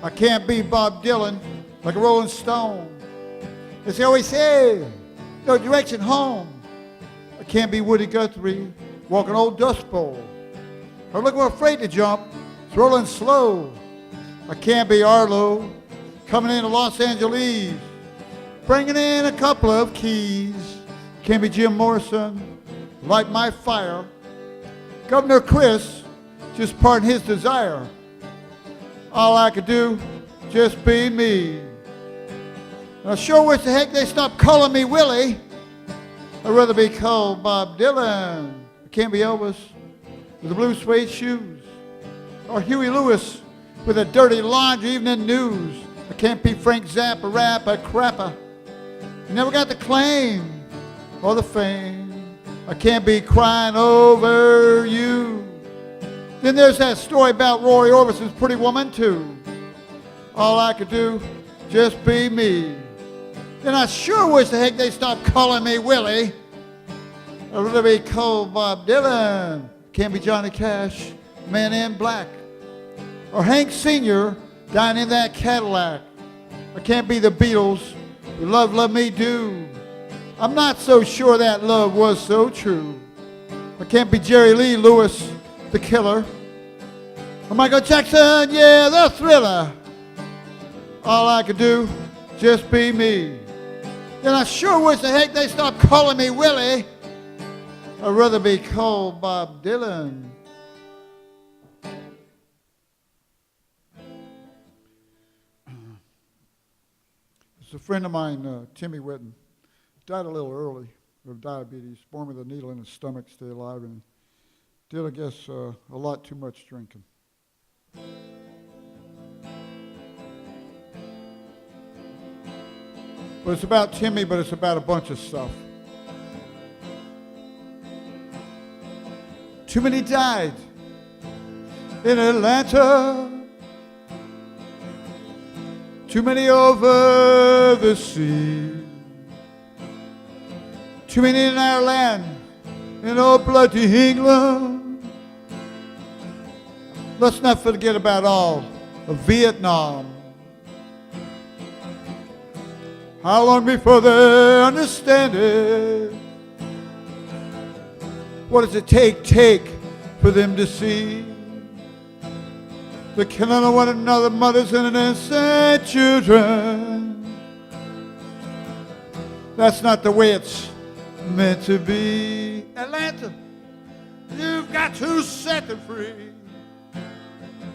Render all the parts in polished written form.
I can't be Bob Dylan like a Rolling Stone. As they always say, no direction home. I can't be Woody Guthrie walking old Dust Bowl. Or look, we're afraid to jump. It's rolling slow. I can't be Arlo coming into Los Angeles, bringing in a couple of keys. Can't be Jim Morrison, light my fire. Governor Chris, just pardon his desire. All I could do, just be me. And I sure wish the heck they stopped calling me Willie. I'd rather be called Bob Dylan. I can't be Elvis with the blue suede shoes, or Huey Lewis with a dirty laundry evening news. I can't be Frank Zappa, rapper, crapper. You never got the claim or the fame. I can't be crying over you. Then there's that story about Roy Orbison's Pretty Woman too. All I could do, just be me. Then I sure wish the heck they stopped calling me Willie. I'd rather be called Bob Dylan. Can't be Johnny Cash, Man in Black, or Hank Sr. dying in that Cadillac. I can't be the Beatles with Love, Love Me Do. I'm not so sure that love was so true. I can't be Jerry Lee Lewis, the Killer, or Michael Jackson, yeah, the Thriller. All I could do, just be me. Then I sure wish the heck they stopped calling me Willie. I'd rather be called Bob Dylan. It's a friend of mine, Timmy Whitten. Died a little early of diabetes, born with a needle in his stomach, stay alive, and did, I guess, a lot too much drinking. But it's about Timmy, but it's about a bunch of stuff. Too many died in Atlanta. Too many over the sea. Too many in our land, in old bloody England. Let's not forget about all of Vietnam. How long before they understand it? What does it take for them to see? The killing of one another, mothers and innocent children. That's not the way it's meant to be. Atlanta, you've got to set them free.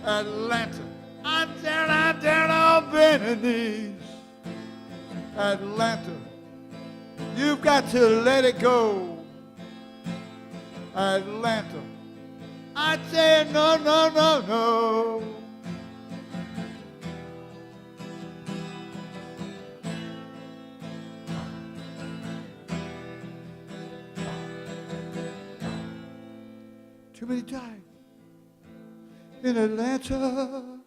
Atlanta, I'm down on bending knees. Atlanta, you've got to let it go. Atlanta, I say no, no, no, no. Too many died in Atlanta.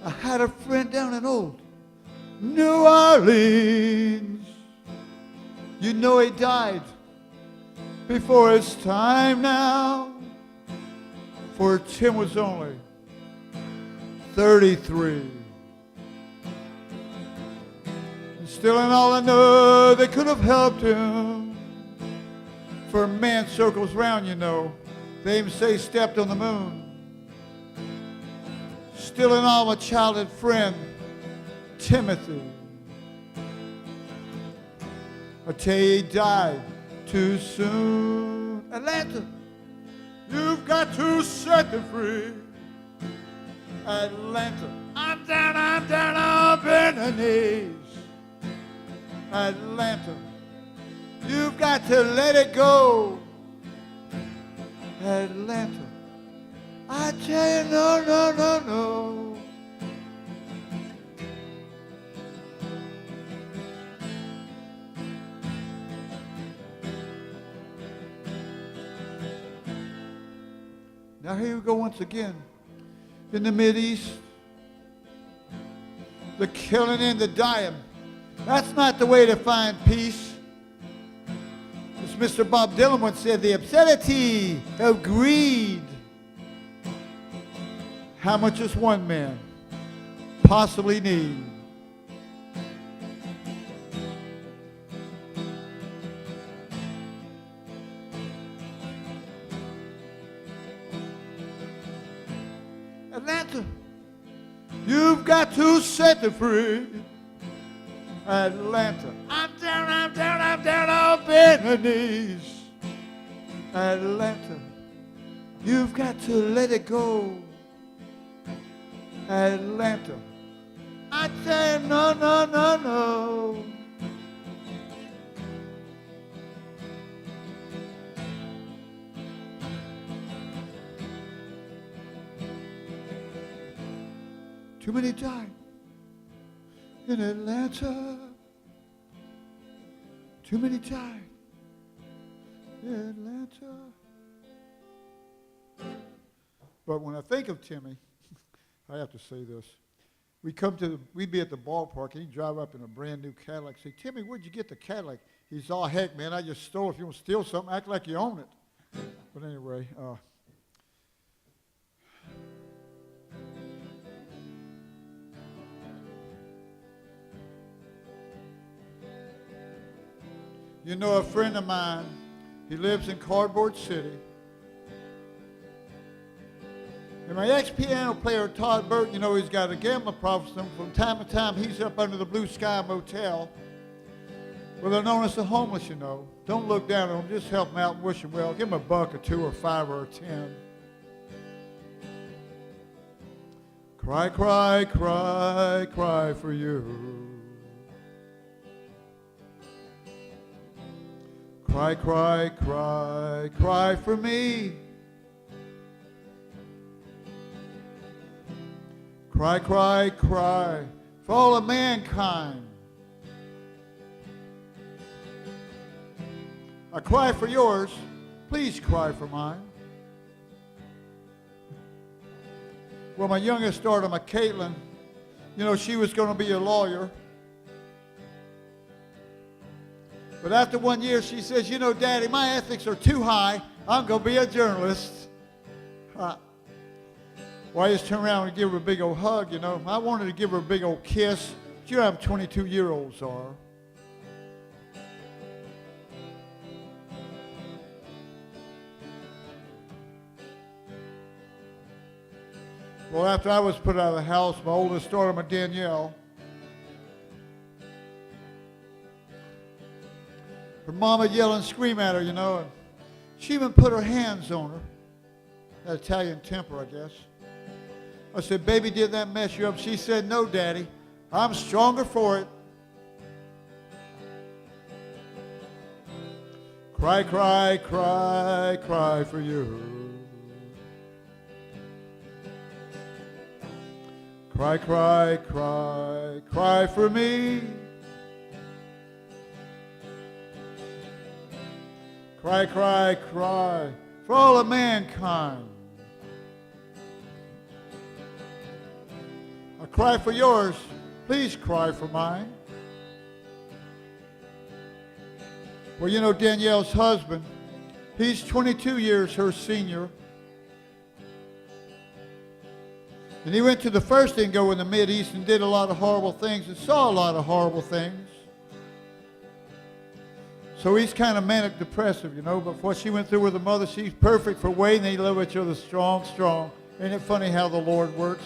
I had a friend down in old New Orleans. You know he died before his time now, for Tim was only 33. And still in all I know, they could have helped him. For a man circles round, you know. They even say stepped on the moon. Still in all my childhood friend, Timothy. I tell you, he died too soon. Atlanta, you've got to set them free. Atlanta, I'm down on bending knees. Atlanta, you've got to let it go. Atlanta, I tell you, no, no, no, no. Now here we go once again. In the Mideast, the killing and the dying. That's not the way to find peace. As Mr. Bob Dylan once said, the absurdity of greed. How much is one man possibly need. Atlanta, you've got to set them free. Atlanta, I'm down on bending knees. Atlanta, you've got to let it go. Atlanta, I say no, no, no, no. Too many died in Atlanta. Too many died in Atlanta. But when I think of Timmy, I have to say this. We'd be at the ballpark, and he'd drive up in a brand new Cadillac. Say, Timmy, where'd you get the Cadillac? He's all, heck, man, I just stole it. If you want to steal something, act like you own it. But anyway, you know, a friend of mine, he lives in Cardboard City. And my ex-piano player, Todd Burton, you know, he's got a gambling problem. From time to time, he's up under the Blue Sky Motel. Well, they're known as the homeless, you know. Don't look down on them. Just help them out and wish them well. Give them $1 or $2 or $5 or $10. Cry, cry, cry, cry for you. Cry, cry, cry, cry for me. Cry, cry, cry for all of mankind. I cry for yours. Please cry for mine. Well, my youngest daughter, my Caitlin, you know, she was going to be a lawyer. But after 1 year, she says, you know, Daddy, my ethics are too high. I'm going to be a journalist. Well, I just turned around and give her a big old hug, you know. I wanted to give her a big old kiss. But you know how 22-year-olds are. Well, after I was put out of the house, my oldest daughter, my Danielle, her mama yell and scream at her, you know, and she even put her hands on her. That Italian temper, I guess. I said, baby, did that mess you up? She said, no, Daddy. I'm stronger for it. Cry, cry, cry, cry for you. Cry, cry, cry, cry for me. Cry, cry, cry for all of mankind. I cry for yours. Please cry for mine. Well, you know, Danielle's husband, he's 22 years her senior. And he went to the first Ingo in the Mideast and did a lot of horrible things and saw a lot of horrible things. So he's kind of manic depressive, you know, but what she went through with her mother, she's perfect for Wade, and they love each other strong, strong. Ain't it funny how the Lord works?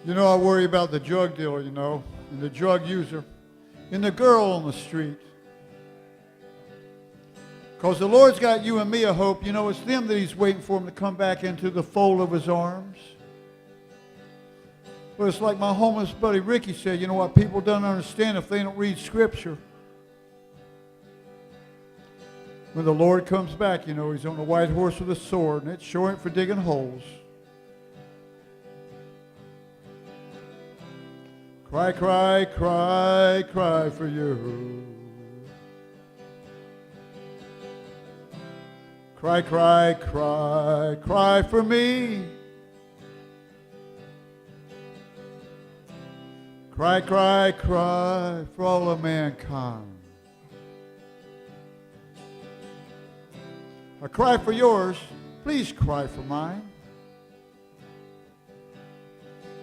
You know, I worry about the drug dealer, you know, and the drug user, and the girl on the street. Because the Lord's got you and me a hope. You know, it's them that he's waiting for them to come back into the fold of his arms. But it's like my homeless buddy Ricky said, you know what, people don't understand if they don't read Scripture. When the Lord comes back, you know, he's on a white horse with a sword, and it sure ain't for digging holes. Cry, cry, cry, cry for you. Cry, cry, cry, cry for me. Cry, cry, cry for all of mankind. I cry for yours. Please cry for mine.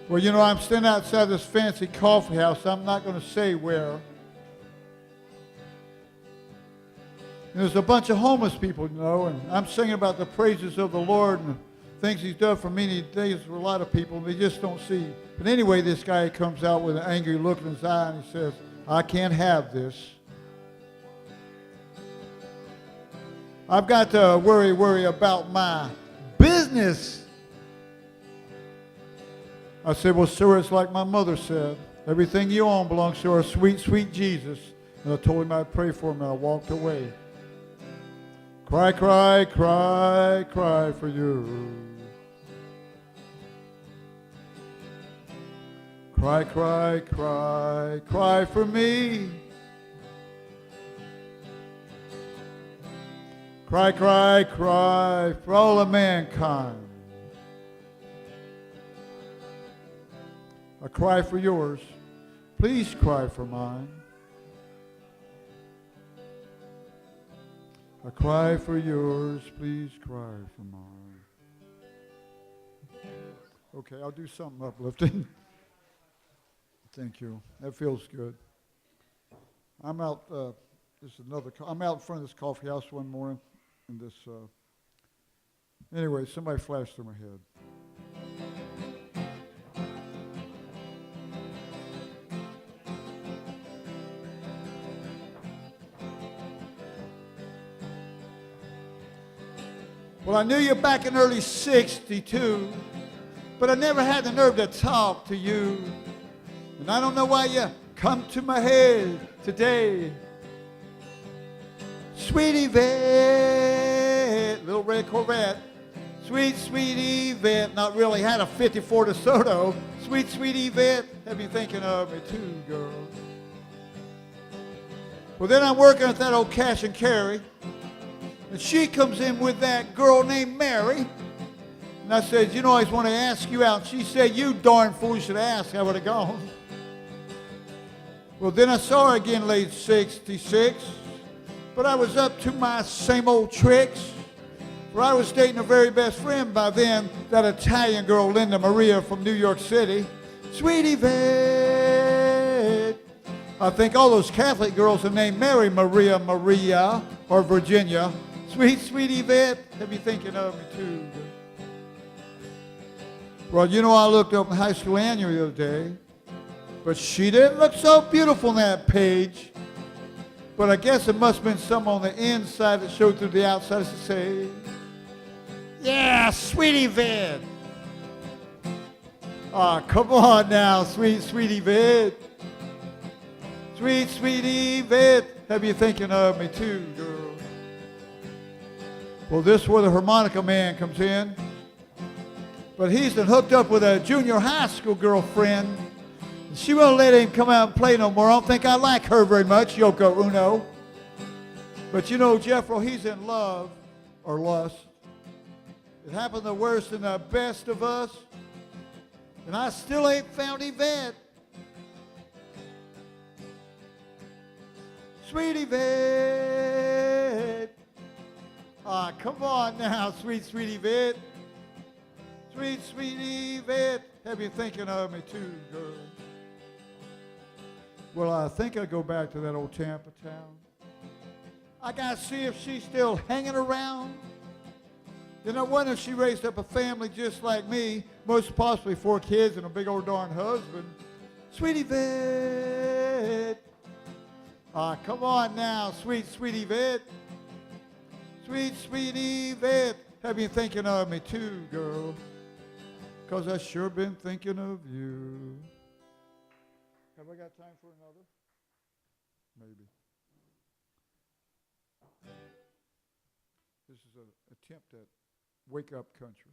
Well, you know, I'm standing outside this fancy coffee house. I'm not going to say where. And there's a bunch of homeless people, you know, and I'm singing about the praises of the Lord and the things he's done for many days for a lot of people, and they just don't see. But anyway, this guy comes out with an angry look in his eye, and he says, I can't have this. I've got to worry about my business. I said, well, sir, it's like my mother said. Everything you own belongs to our sweet, sweet Jesus. And I told him I'd pray for him, and I walked away. Cry, cry, cry, cry for you. Cry, cry, cry, cry for me. Cry, cry, cry for all of mankind. I cry for yours. Please cry for mine. I cry for yours. Please cry for mine. Okay, I'll do something uplifting. Thank you. That feels good. I'm out. I'm out in front of this coffee house one morning, and this. Anyway, somebody flashed through my head. Well, I knew you back in early '62, but I never had the nerve to talk to you. And I don't know why you come to my head today. Sweet Yvette, little red Corvette. Sweet, sweet Yvette, not really had a 54 DeSoto. Sweet, sweet Yvette, have you thinking of me too, girl? Well, then I'm working at that old cash and carry. And she comes in with that girl named Mary. And I said, you know, I just want to ask you out. And she said, you darn fool should ask. I would have gone. Well, then I saw her again late '66. But I was up to my same old tricks. For I was dating her very best friend by then, that Italian girl, Linda Maria from New York City. Sweet Yvette. I think all those Catholic girls are named Mary, Maria, or Virginia. Sweet, sweet Yvette, have you thinking of me too? Well, you know, I looked up in high school annual the other day, but she didn't look so beautiful on that page. But I guess it must have been some on the inside that showed through the outside to say, yeah, sweet Yvette. Ah, come on now, sweet, sweet Yvette. Sweet, sweet Yvette, have you thinking of me too, girl? Well, this is where the harmonica man comes in. But he's been hooked up with a junior high school girlfriend. And she won't let him come out and play no more. I don't think I like her very much, Yoko Uno. But you know, Jeffro, he's in love, or lust. It happened the worst and the best of us. And I still ain't found Yvette. Sweet Yvette. Ah, come on now, sweet, sweet Yvette. Sweet, sweet Yvette. Have you thinking of me too, girl? Well, I think I'll go back to that old Tampa town. I got to see if she's still hanging around. Then I wonder if she raised up a family just like me, most possibly 4 kids and a big old darn husband. Sweet Yvette. Ah, come on now, sweet, sweet Yvette. Sweet, sweet Yvette, have you thinking of me too, girl? 'Cause I sure been thinking of you. Have I got time for another? Maybe. This is an attempt at wake up country.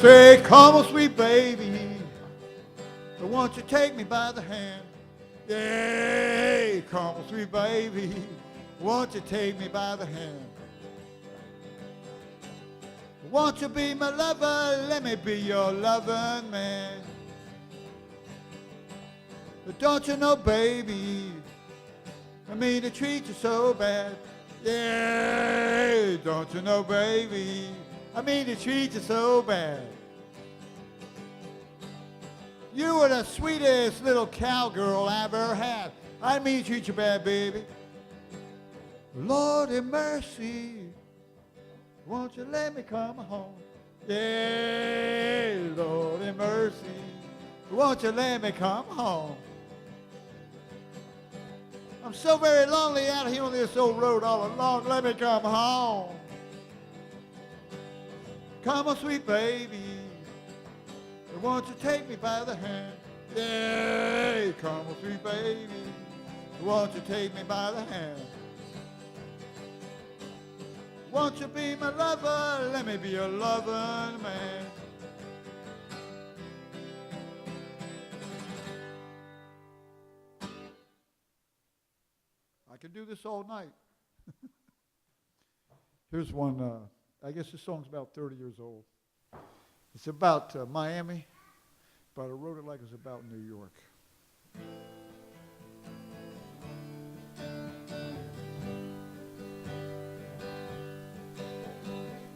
Say, come on, sweet baby, won't you take me by the hand? Yeah, come on, sweet baby, won't you take me by the hand? Won't you be my lover? Let me be your loving man. But don't you know, baby, I mean to treat you so bad. Yeah, don't you know, baby, I mean to treat you so bad. You were the sweetest little cowgirl I ever had. I mean to treat you bad, baby. Lord have mercy, won't you let me come home? Yeah, Lord have mercy, won't you let me come home? I'm so very lonely out here on this old road all alone. Let me come home. Come on, sweet baby, won't you take me by the hand? Yeah, come on, sweet baby, won't you take me by the hand? Won't you be my lover? Let me be your loving man. I can do this all night. Here's one, I guess this song's about 30 years old. It's about Miami, but I wrote it like it was about New York.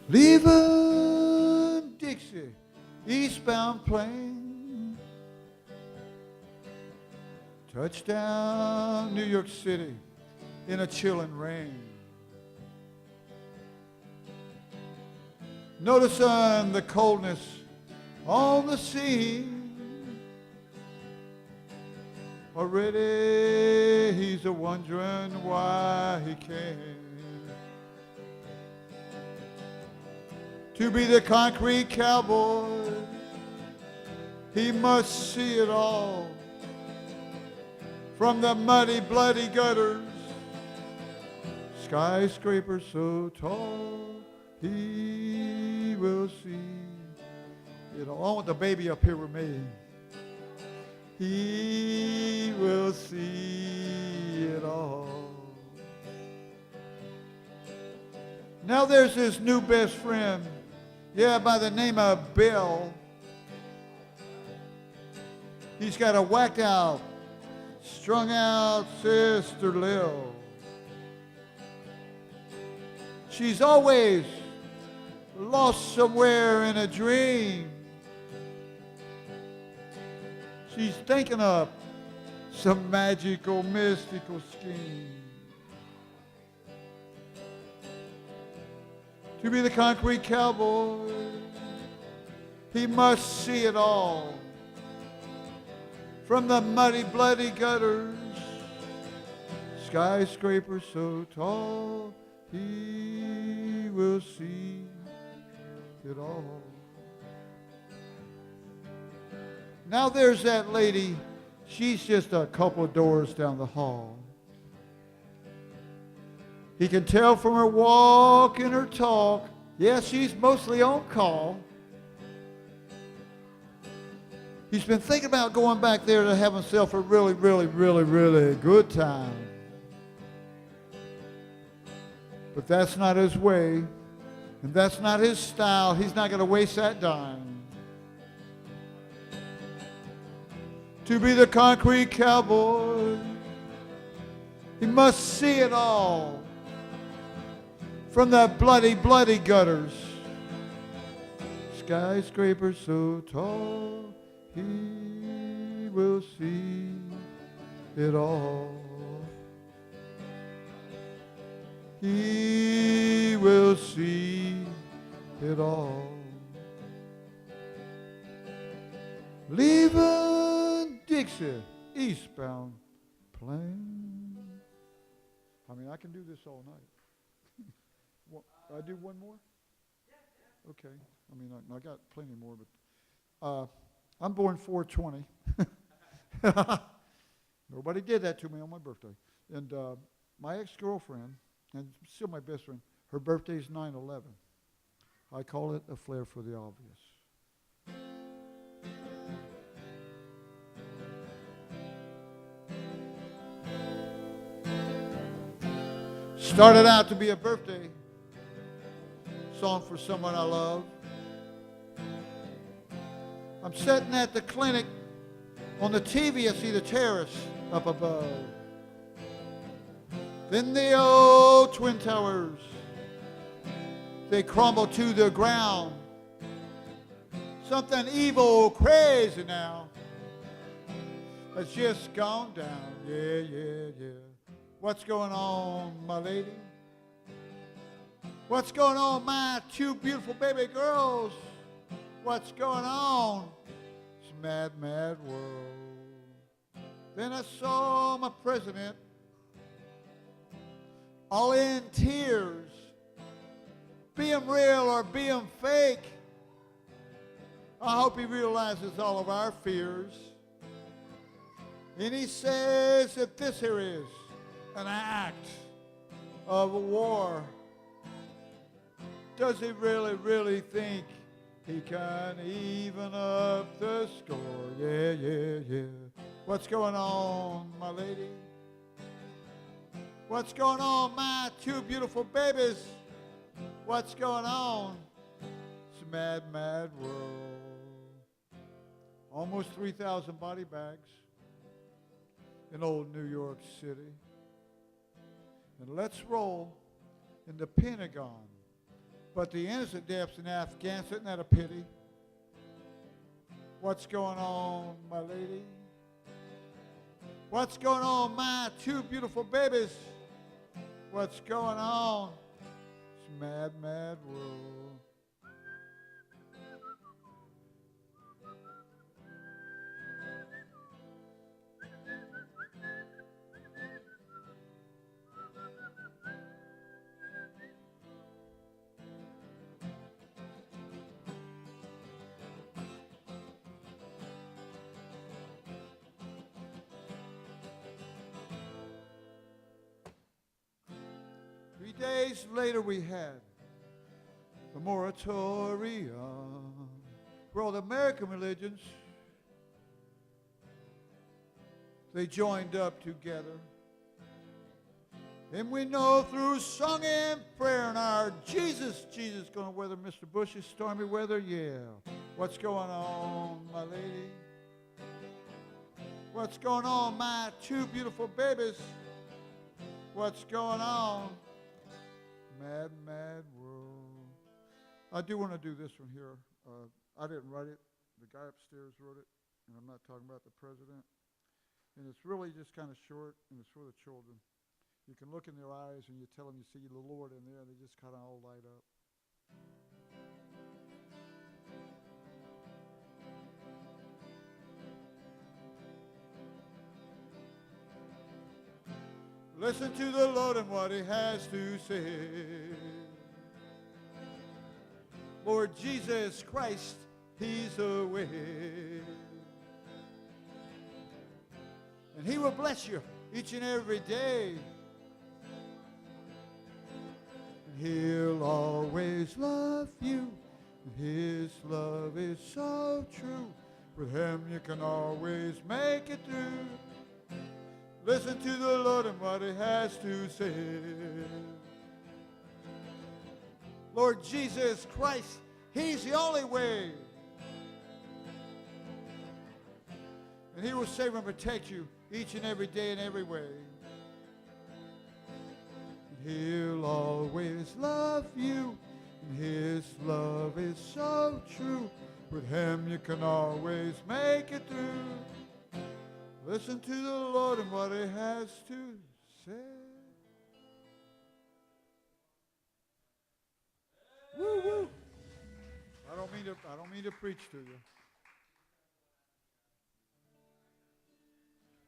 Leaving Dixie, eastbound plane, touchdown New York City in a chilling rain. Noticing the coldness on the sea. Already he's a wondering why he came to be the concrete cowboy. He must see it all, from the muddy, bloody gutters, skyscrapers so tall, he will see it all. I want the baby up here with me. He will see it all. Now there's his new best friend, yeah, by the name of Bill. He's got a whacked out, strung out sister Lil. She's always lost somewhere in a dream. She's thinking of some magical, mystical scheme to be the concrete cowboy. He must see it all, from the muddy, bloody gutters, skyscrapers so tall, he will see it all. Now there's that lady, she's just a couple of doors down the hall. He can tell from her walk and her talk, yeah, she's mostly on call. He's been thinking about going back there to have himself a really, really, really, really good time. But that's not his way, and that's not his style. He's not going to waste that dime. To be the concrete cowboy, he must see it all, from the bloody, bloody gutters, skyscrapers so tall, he will see it all. He will see it all. Leaving Dixie, eastbound plane. I mean, I can do this all night. I do one more? Okay. I mean, I got plenty more, but I'm born 4/20. Nobody did that to me on my birthday. And my ex-girlfriend, and still my best friend, her birthday is 9/11. I call it a flair for the obvious. Started out to be a birthday song for someone I love. I'm sitting at the clinic. On the TV, I see the terrace up above. Then the old Twin Towers, they crumble to the ground. Something evil, crazy now has just gone down. Yeah, yeah, yeah. What's going on, my lady? What's going on, my two beautiful baby girls? What's going on? It's a mad, mad world. Then I saw my president all in tears. Be him real or be him fake, I hope he realizes all of our fears. And he says that this here is an act of a war. Does he really, really think he can even up the score? Yeah, yeah, yeah. What's going on, my lady? What's going on, my two beautiful babies? What's going on? It's a mad, mad world. Almost 3,000 body bags in old New York City. And let's roll in the Pentagon. But the innocent deaths in Afghanistan, isn't that a pity? What's going on, my lady? What's going on, my two beautiful babies? What's going on? It's a mad, mad world. Days later we had the moratorium for all the American religions. They joined up together. And we know through song and prayer and our Jesus gonna weather Mr. Bush's stormy weather, yeah. What's going on, my lady? What's going on, my two beautiful babies? What's going on? Mad, mad world. I do want to do this one here. I didn't write it. The guy upstairs wrote it, and I'm not talking about the president. And it's really just kind of short, and it's for the children. You can look in their eyes, and you tell them you see the Lord in there, and they just kind of all light up. Listen to the Lord and what he has to say. Lord Jesus Christ, he's the way. And he will bless you each and every day. And he'll always love you. And his love is so true. With him you can always make it through. Listen to the Lord and what he has to say. Lord Jesus Christ, he's the only way. And he will save and protect you each and every day and every way. And he'll always love you. And his love is so true. With him you can always make it through. Listen to the Lord and what he has to say. Woo woo. I don't mean to preach to you.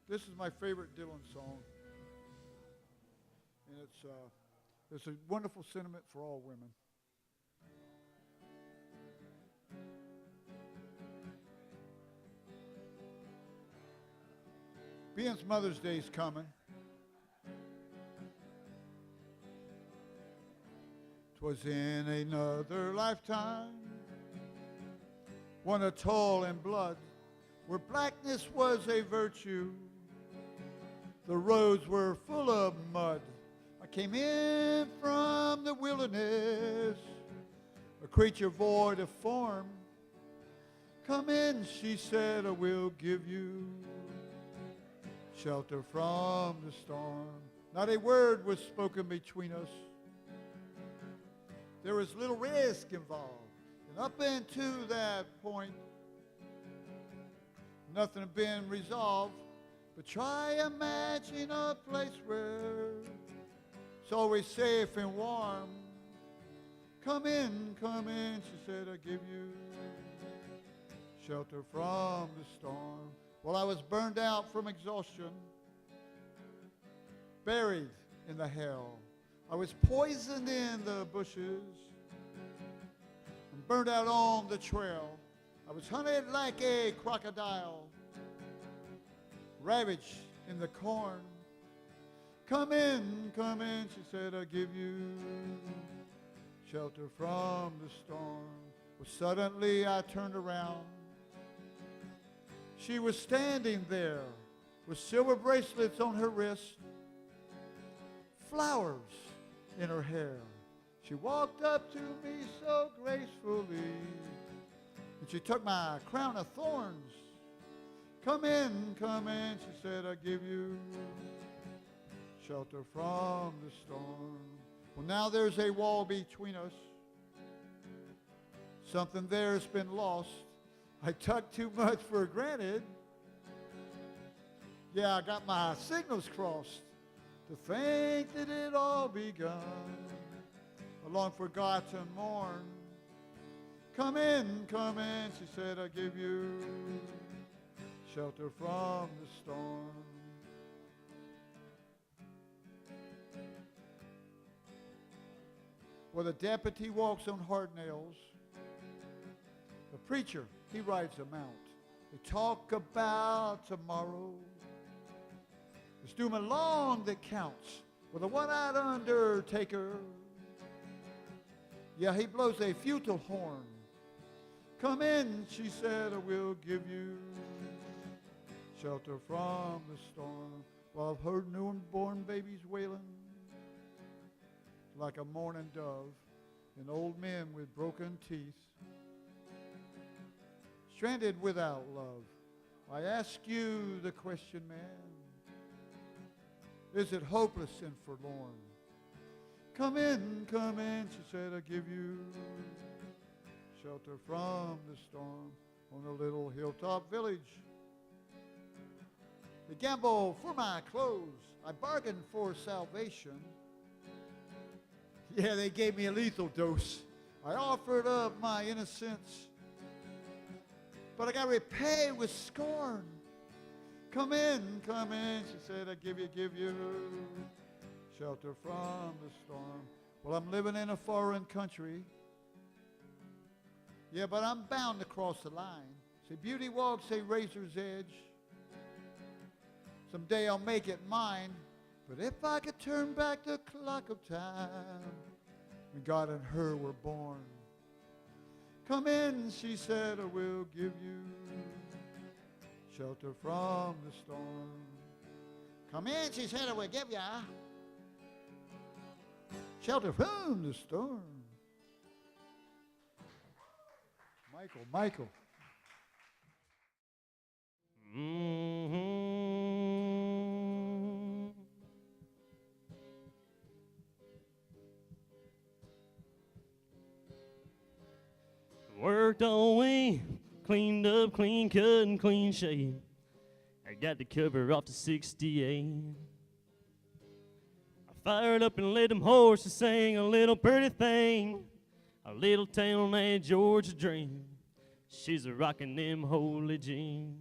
This is my favorite Dylan song. And it's a wonderful sentiment for all women. Being Mother's Day's coming. 'Twas in another lifetime one of toil and blood, where blackness was a virtue. The roads were full of mud. I came in from the wilderness, a creature void of form. Come in, she said, I will give you shelter from the storm. Not a word was spoken between us. There was little risk involved. And up into that point, nothing had been resolved. But try imagine a place where it's always safe and warm. Come in, she said, I give you shelter from the storm. Well, I was burned out from exhaustion, buried in the hell. I was poisoned in the bushes and burned out on the trail. I was hunted like a crocodile, ravaged in the corn. Come in, she said, I give you shelter from the storm. Well, suddenly I turned around. She was standing there with silver bracelets on her wrist, flowers in her hair. She walked up to me so gracefully, and she took my crown of thorns. Come in, she said, I give you shelter from the storm. Well, now there's a wall between us. Something there's been lost. I took too much for granted. Yeah, I got my signals crossed. To think that it all begun a long forgotten morn. Come in, she said, I give you shelter from the storm. Well, the deputy walks on hard nails. The preacher, he rides a mount. They talk about tomorrow. It's doom along that counts with a one-eyed undertaker. Yeah, he blows a futile horn. Come in, she said, I will give you shelter from the storm. Well, I've heard newborn babies wailing like a mourning dove, and old men with broken teeth, stranded without love. I ask you the question, man, is it hopeless and forlorn? Come in, she said, I give you shelter from the storm. On a little hilltop village, they gamble for my clothes. I bargained for salvation. Yeah, they gave me a lethal dose. I offered up my innocence, but I got repaid with scorn. Come in, she said, I give you shelter from the storm. Well, I'm living in a foreign country. Yeah, but I'm bound to cross the line. See, beauty walks a razor's edge. Someday I'll make it mine. But if I could turn back the clock of time when God and her were born. Come in, she said, I will give you shelter from the storm. Come in, she said, I will give you shelter from the storm. Michael. Worked all week, cleaned up, clean cut, and clean shaved. I got the cover off to 68. I fired up and let them horses sing a little pretty thing, a little town named Georgia dream. She's a rockin' them holy jeans.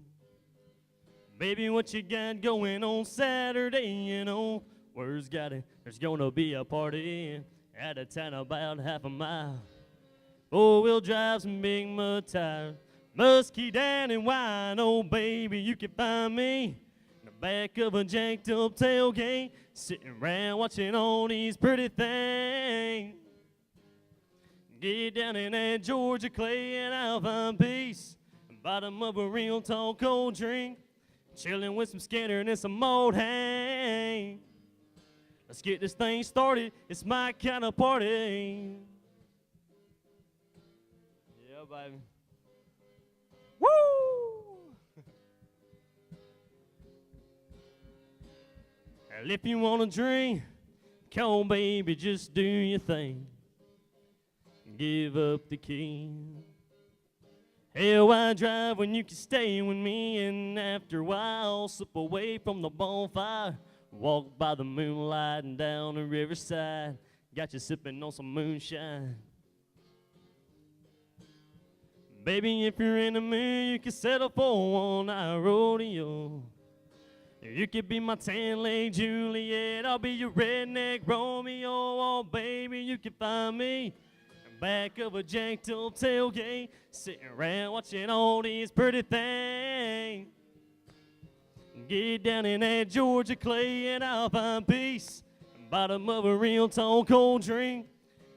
Baby, what you got going on Saturday, you know? Word's got it, there's gonna be a party out of town about half a mile. Four-wheel drive, some big mud tires, musky down and wine. Oh, baby, you can find me in the back of a jacked-up tailgate, sitting around watching all these pretty things. Get down in that Georgia clay and I'll find peace. Bottom of a real tall cold drink, chilling with some Skinner and some old hang. Let's get this thing started, it's my kind of party. Yeah, baby. Woo! And if you want to drink, come on, baby, just do your thing. Give up the key. Hell, why drive when you can stay with me? And after a while, slip away from the bonfire. Walk by the moonlight and down the riverside. Got you sipping on some moonshine. Baby, if you're in the mood, you can settle for a all-night rodeo. You could be my tan-leg Juliet, I'll be your redneck Romeo. Oh, baby, you can find me back of a jacked-up tailgate, sitting around watching all these pretty things. Get down in that Georgia clay and I'll find peace. Bottom of a real tall cold drink,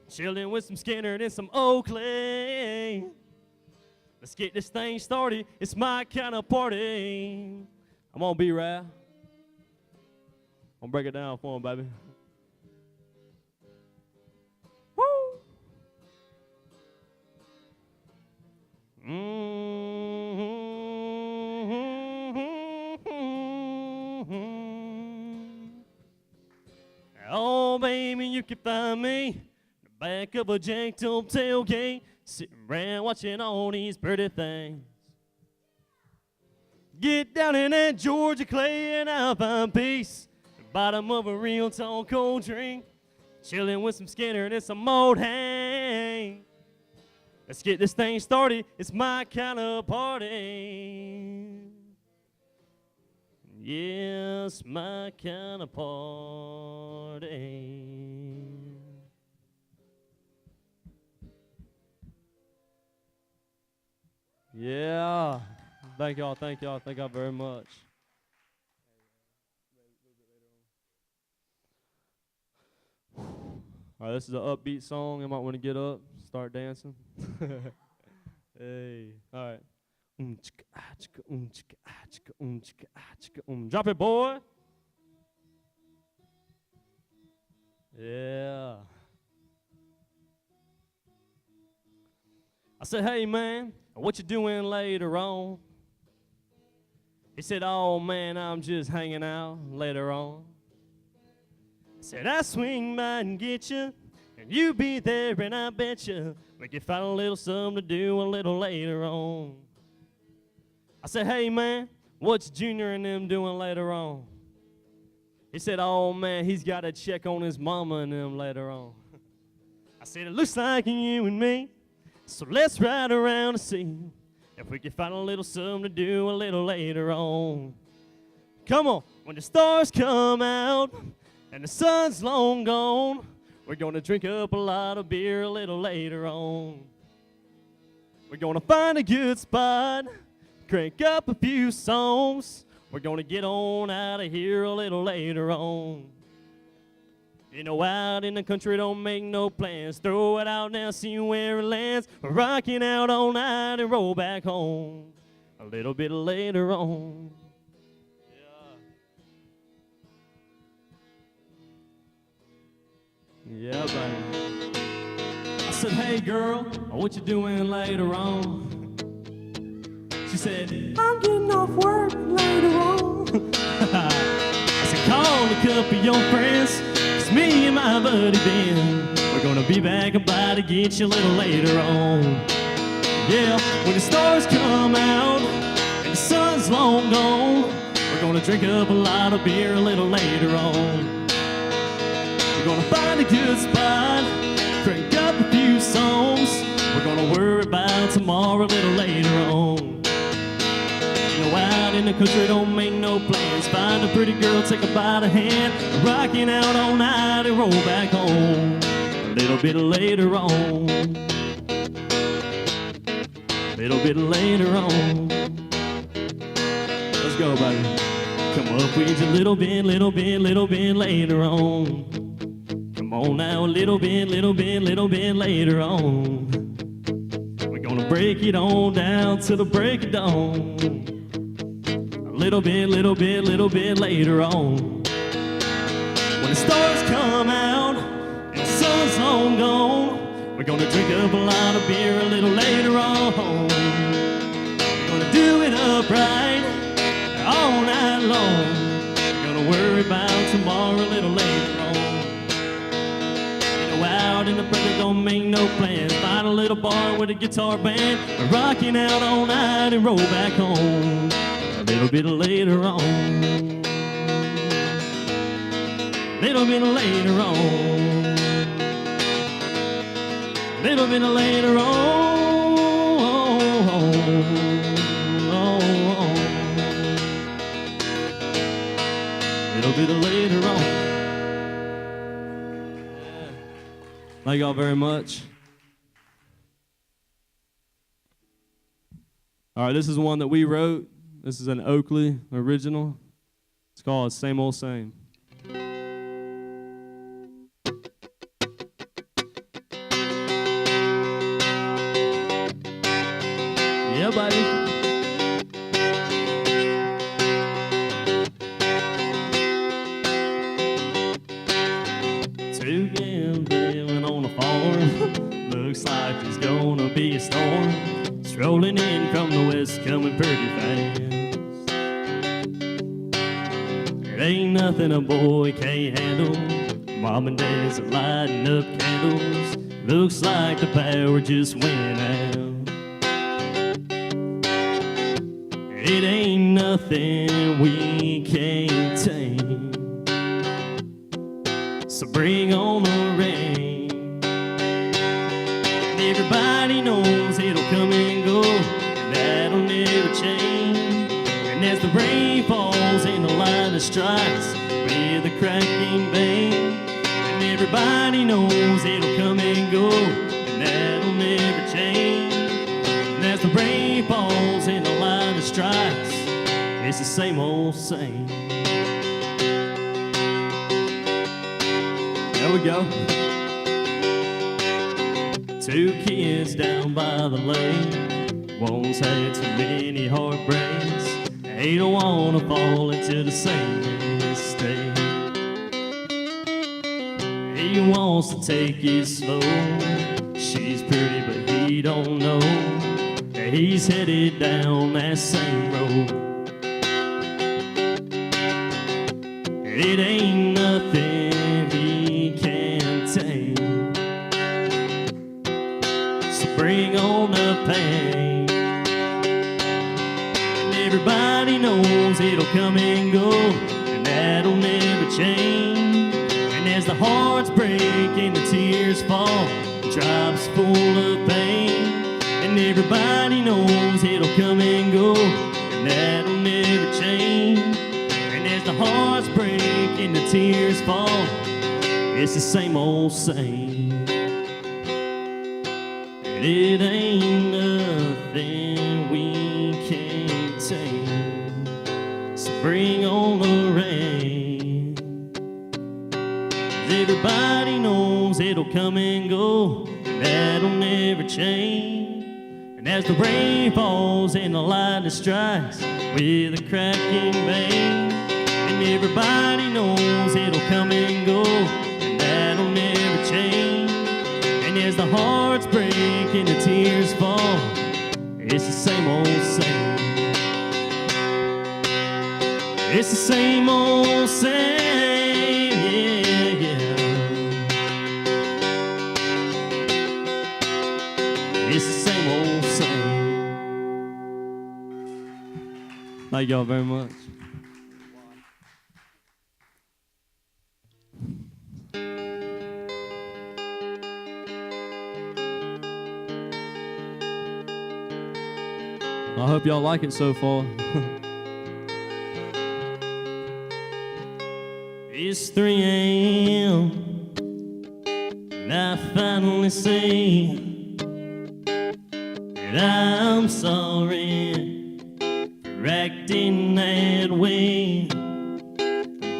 chilling with some Skinner and some Oakley. Let's get this thing started, it's my kind of party. I'm gonna be right. I'm gonna break it down for him, baby. Woo! Oh, baby, you can find me in the back of a jacked-up tailgate, sitting around watching all these pretty things. Get down in that Georgia clay and I'll find peace. The bottom of a real tall cold drink, chilling with some Skinner and some old hang. Let's get this thing started, it's my kind of party. Yes, my kind of party. Yeah. Thank y'all very much. All right, this is an upbeat song. You might want to get up, start dancing. Hey, all right. Drop it, boy. Yeah. I said, hey, man, what you doing later on? He said, oh, man, I'm just hanging out later on. I said, I swing by and get you, and you be there, and I bet you we can find a little something to do a little later on. I said, hey, man, what's Junior and them doing later on? He said, oh, man, he's got to check on his mama and them later on. I said, it looks like you and me, so let's ride around and see if we can find a little something to do a little later on. Come on, when the stars come out and the sun's long gone, we're gonna drink up a lot of beer a little later on. We're gonna find a good spot, crank up a few songs. We're gonna get on out of here a little later on. You know, out in the country, don't make no plans. Throw it out now, see where it lands. We're rocking out all night and roll back home a little bit later on. Yeah, baby. I said, hey, girl, what you doing later on? She said, I'm getting off work later on. I said, call a couple of your friends. Me and my buddy Ben, we're gonna be back about to get you a little later on. Yeah, when the stars come out and the sun's long gone, we're gonna drink up a lot of beer a little later on. We're gonna find a good spot, crank up a few songs. We're gonna worry about tomorrow a little later on. You know, out in the country, don't make no plans. Find a pretty girl, take her by the hand, rocking out all night and roll back home a little bit later on. A little bit later on. Let's go, baby. Come up with you a little bit later on. Come on now, a little bit later on. Gonna break it on down till the break of dawn. A little bit later on. When the stars come out and the sun's long gone, we're gonna drink up a lot of beer a little later on. We're gonna do it upright all night long. Gonna worry about tomorrow a little later on. Out in the brother don't make no plans. Find a little bar with a guitar band. We're rocking out all night and roll back home a little bit later on. Little bit later on. Little bit later on. Little bit later on. Thank y'all very much. All right, this is one that we wrote. This is an Oakley original. It's called Same Old Same. Yeah, buddy. Two kids living on a farm. Looks like there's gonna be a storm. Strolling in from the west, coming pretty fast. It ain't nothing a boy can't handle. Mom and dad's are lighting up candles. Looks like the power just went out. It ain't nothing we can't tame. So bring on the rain. And everybody knows it'll come and go, and that'll never change. And as the rain falls and the lightning strikes with a cracking bang, and everybody knows it'll come and go, and that'll never change. And as the rain falls and the lightning strikes, it's the same old same. There we go. Two kids down by the lake. One's had too many heartbreaks. They don't wanna fall into the same mistake. He wants to take it slow. She's pretty, but he don't know that he's headed down that same road. It ain't nothing he can't take. So bring on the pain. And everybody knows it'll come and go, and that'll never change. And as the hearts break and the tears fall, drops full of pain. And everybody knows it'll come and go, and that'll never change. And as the hearts break and the tears fall, it's the same old same. And it ain't nothing we can't tame. So bring on the rain. 'Cause everybody knows it'll come and go, and that'll never change. And as the rain falls and the lightning strikes with a cracking bang, and everybody knows it'll come and go, and that'll never change. And as the hearts break and the tears fall, it's the same old same. It's the same old same, yeah, yeah. It's the same old same. Thank y'all very much. I hope y'all like it so far. It's 3 a.m. and I finally say that I'm sorry for acting that way. I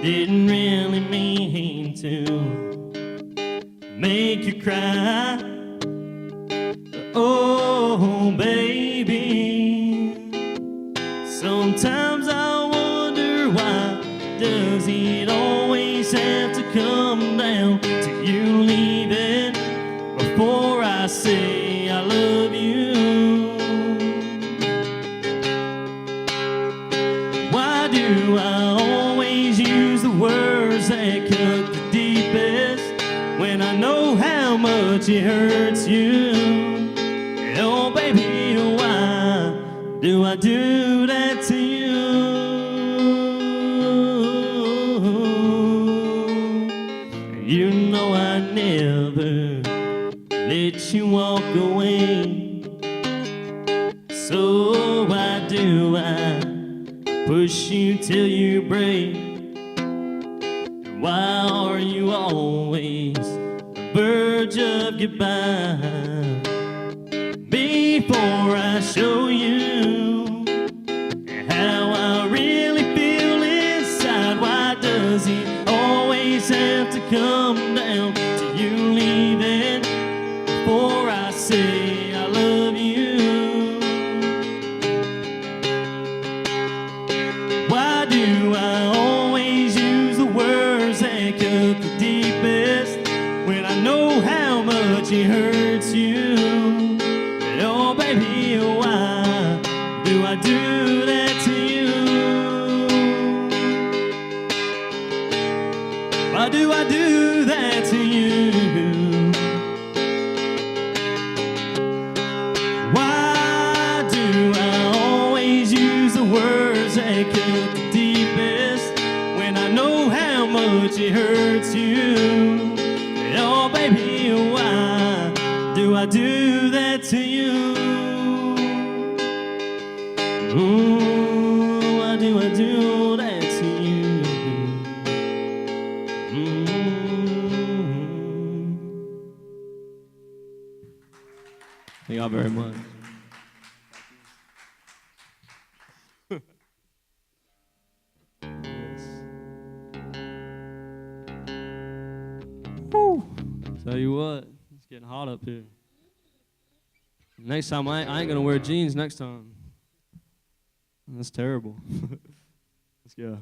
didn't really mean to make you cry. Oh, how much it hurts you. Oh, baby, why do I do that to you? You know I never let you walk away. So why do I push you till you break? Why are you always on the verge of goodbye? Before I show you how I really feel inside, why does it always have to come down to you leaving before I say I love you? Why do I always use the words that cut the deepest when I know how much it hurts you? Oh, baby, why do I do that to you? Why do I do that to you? Why do I always use the words that cut the deepest when I know how much it hurts you? Oh, baby, why do I do that to you? Ooh, why do I do that to you? Thank y'all very much. Woo. Tell you what, it's getting hot up here. Next time, I ain't gonna wear jeans next time. That's terrible. Let's go.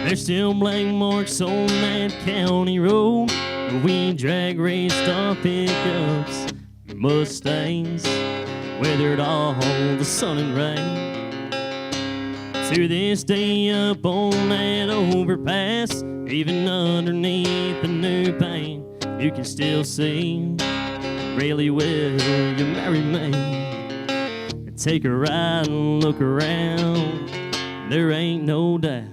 There's still blank marks on that county road where we drag raced our pickups, Mustangs, weathered all the sun and rain. To this day up on that overpass, even underneath the new paint, you can still see, really will you marry me? Take a ride and look around, there ain't no doubt.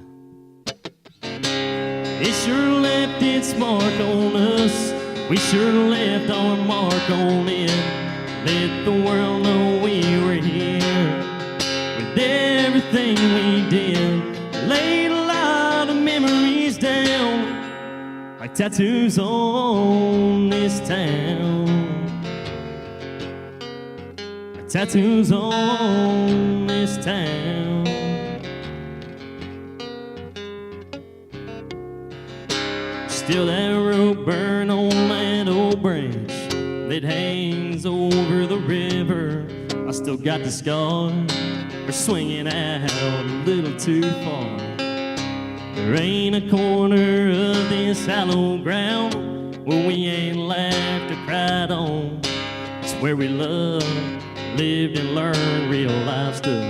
It sure left its mark on us. We sure left our mark on it. Let the world know we were here with everything we did. Laid a lot of memories down like tattoos on this town. Like tattoos on this town. Still that rope burn on that old branch that hangs over the river. I still got the scar for swinging out a little too far. There ain't a corner of this hallowed ground where we ain't laughed or cried on. It's where we loved, lived and learned real life stuff.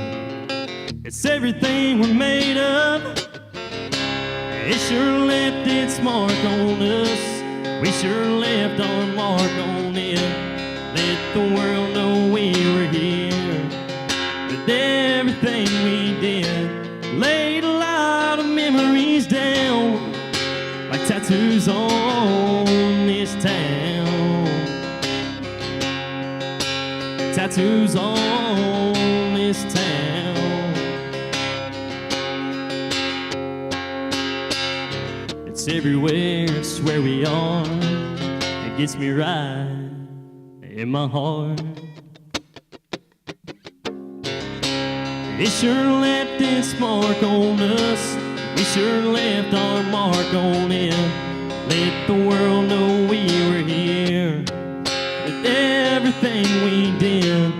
It's everything we're made of. It sure left its mark on us. We sure left our mark on it. Let the world know we were here with everything we did. Laid a lot of memories down like tattoos on this town. Tattoos on this town. It's everywhere, it's where we are. It gets me right in my heart. It sure left its mark on us. We sure left our mark on it. Let the world know we were here with everything we did.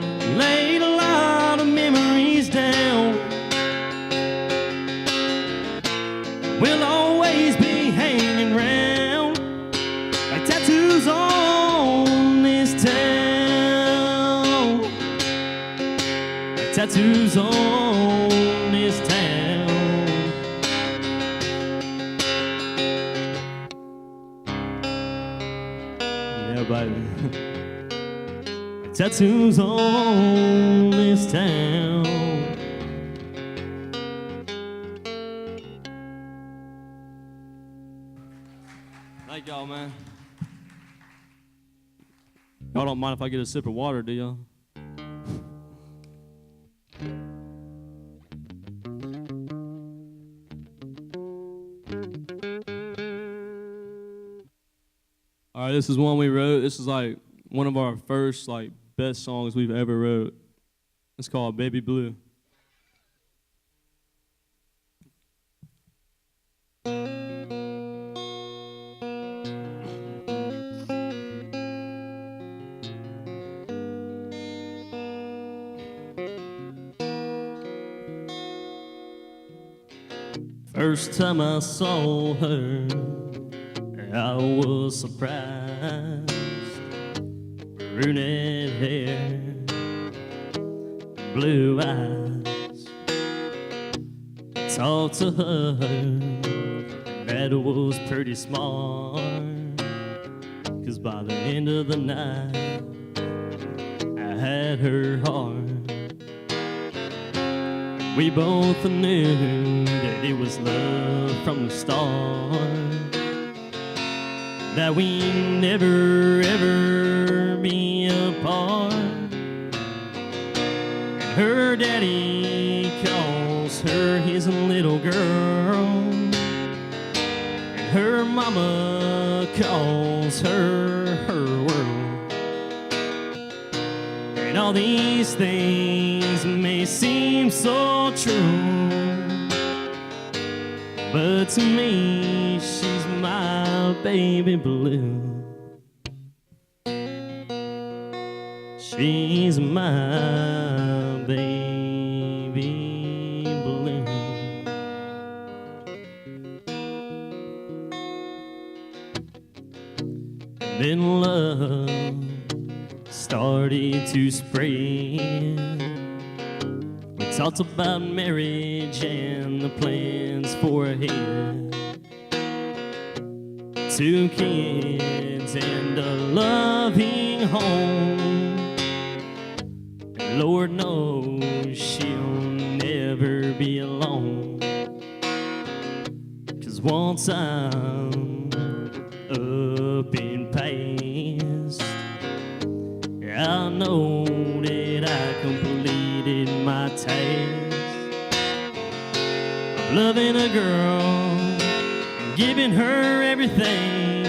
tattoos on this town. Yeah, baby. Tattoos on this town. Thank y'all, man. Y'all don't mind if I get a sip of water, do y'all? All right, this is one we wrote. This is like one of our first like best songs we've ever wrote. It's called Baby Blue. First time I saw her, I was surprised. Brunette hair, blue eyes. Talked to her, that was pretty smart. 'Cause by the end of the night, I had her heart. We both knew that it was love from the start, that we never ever be apart. And her daddy calls her his little girl, and her mama calls her her world. And all these things may seem so true, but to me, she's my baby blue. She's my baby blue. And then love started to spread. We talked about marriage and the plans for ahead. 2 kids and a loving home. And Lord knows she'll never be alone. 'Cause once I'm up and past, I know that I completed my task of loving a girl, giving her everything,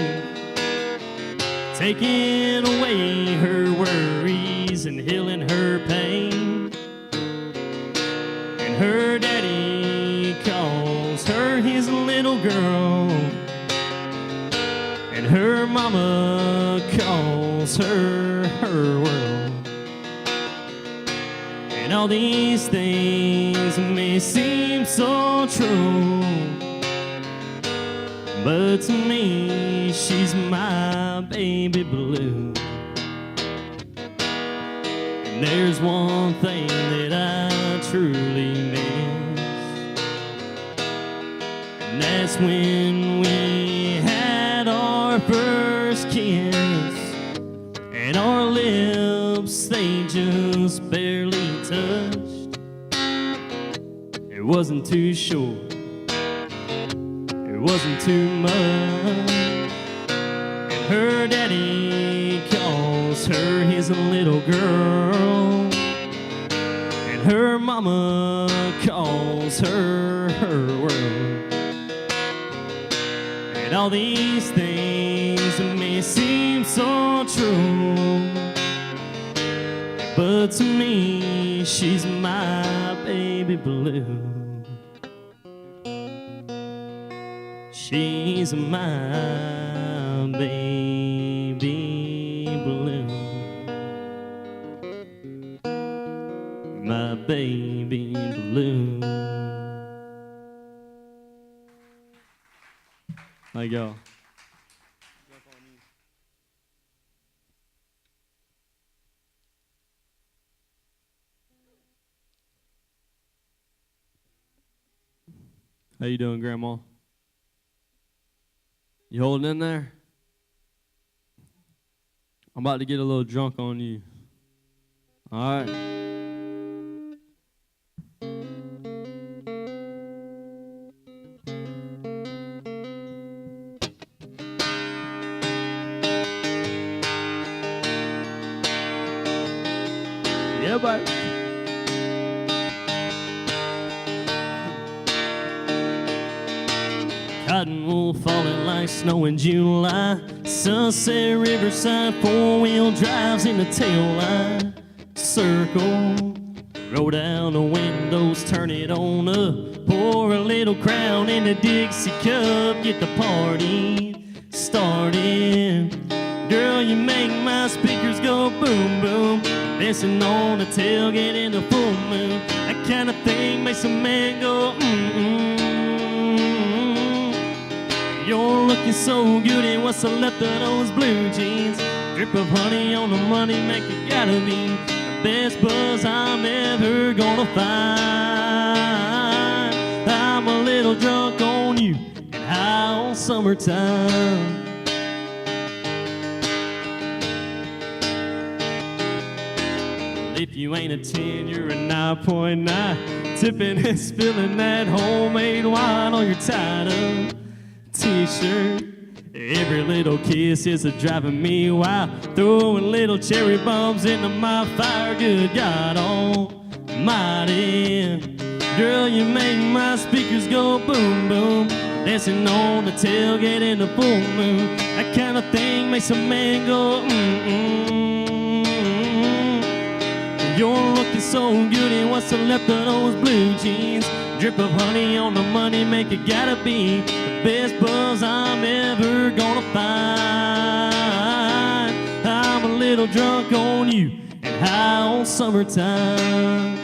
taking away her worries and healing her pain. And her daddy calls her his little girl, and her mama calls her her world. And all these things may seem so true, but to me, she's my baby blue. And there's one thing that I truly miss, and that's when we had our first kiss, and our lips, they just barely touched. It wasn't too short, it wasn't too much. And her daddy calls her his little girl, and her mama calls her her world. And all these things may seem so true, but to me, she's my baby blue. She's my baby blue. My baby blue. There you go. How you doing, Grandma? You holding in there? I'm about to get a little drunk on you. All right. Yeah, bye. Cotton wool falling like snow in July. Sunset Riverside, four-wheel drives in the tail light. Circle, roll down the windows, turn it on up. Pour a little Crown in the Dixie cup, get the party started. Girl, you make my speakers go boom, boom. Dancing on the tailgate in the full moon. That kind of thing makes a man go mm-mm. You're looking so good, and what's left of those blue jeans? Drip of honey on the money, make it gotta be the best buzz I'm ever gonna find. I'm a little drunk on you and high on summertime. If you ain't a 10, you're a 9.9. Tipping and spilling that homemade wine on your tied-up t-shirt. Every little kiss is driving me wild. Throwing little cherry bombs into my fire. Good God almighty. Girl, you make my speakers go boom, boom. Dancing on the tailgate in the full moon. That kind of thing makes a man go mm-mm. You're looking so good, and what's left of those blue jeans? Drip of honey on the money, make it gotta be the best buzz I'm ever gonna find. I'm a little drunk on you and high on summertime.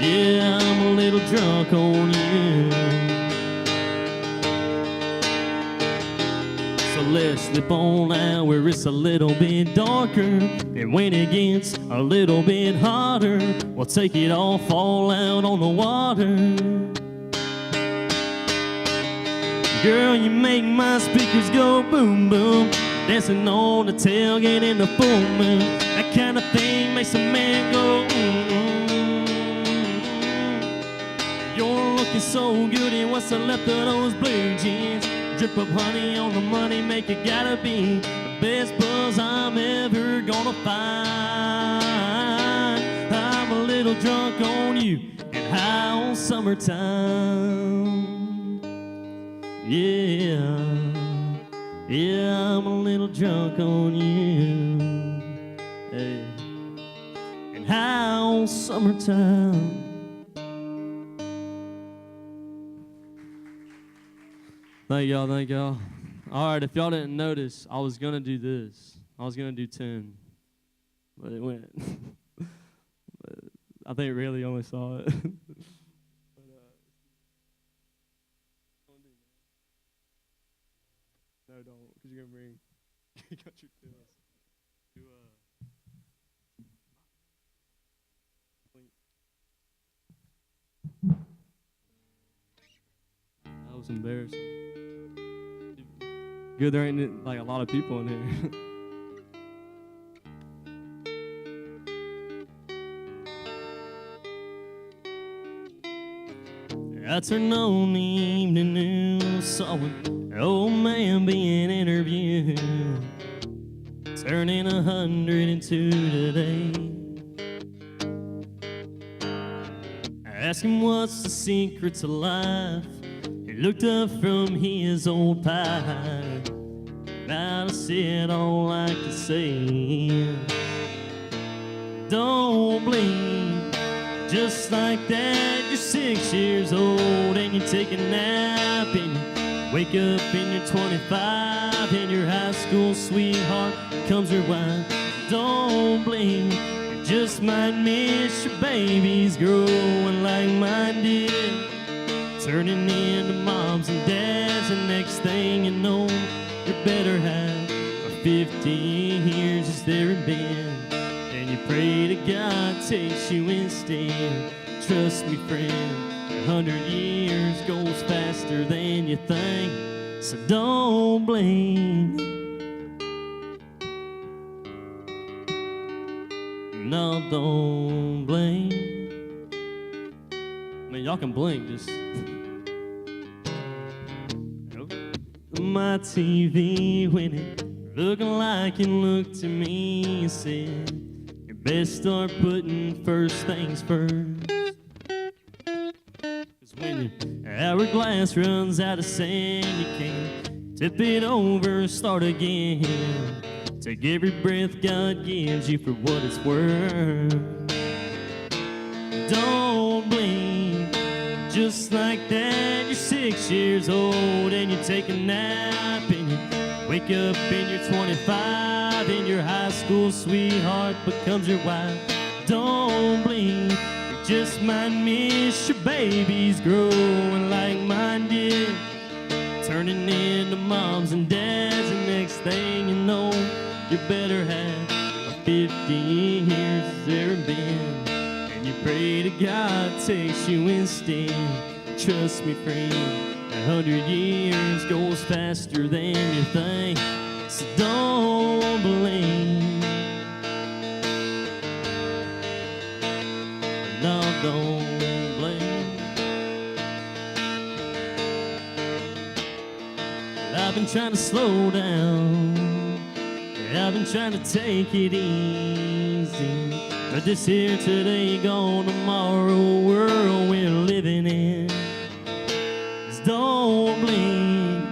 Yeah, I'm a little drunk on you. So let's slip on out where it's a little bit darker, and when it gets a little bit hotter, we'll take it all, fall out on the water. Girl, you make my speakers go boom, boom. Dancing on the tailgate in the full moon. That kind of thing makes a man go mm-mm. You're looking so good, and what's left of those blue jeans? Drip of honey on the money, make it gotta be the best buzz I'm ever gonna find. I'm a little drunk on you and high on summertime. Yeah, yeah, I'm a little drunk on you, hey, and high on summertime. Thank y'all, thank y'all. All right, if y'all didn't notice, I was going to do this. I was going to do 10, but it went. But I think really only saw it. No, don't, because you're going to bring country pills. That was embarrassing. Good, there ain't like a lot of people in here. I turned on the evening news, saw an old man being interviewed, turning 102 today. I asked him what's the secret to life. He looked up from his old pie. Now I said all I like to say, don't blink, just like that. You're 6 years old and you take a nap, and you wake up and you're 25, and your high school sweetheart comes rewind. Don't blink, you just might miss your babies growing like mine did, turning into moms and dads, and next thing you know, your better half of 15 years is there in bed, and you pray to God takes you instead. Trust me, friend, 100 years goes faster than you think, so don't blink. No, don't blink. Man, y'all can blink, just... My TV winning, looking like you looked to me and said, you best start putting first things first. Cause when your hourglass runs out of sand, you can't tip it over and start again. Take every breath God gives you for what it's worth. Don't blink, just like that. You're 6 years old and you take a nap and you wake up and you're 25 and your high school sweetheart becomes your wife. Don't blink, you just might miss your babies growing like mine did, turning into moms and dads, and next thing you know, you better have 50 years as there been, and you pray to God takes you instead. Trust me, friend, 100 years goes faster than you think, so don't blink. No, don't blink. I've been trying to slow down, I've been trying to take it easy, but this here today, gone tomorrow world we're living in is don't blink.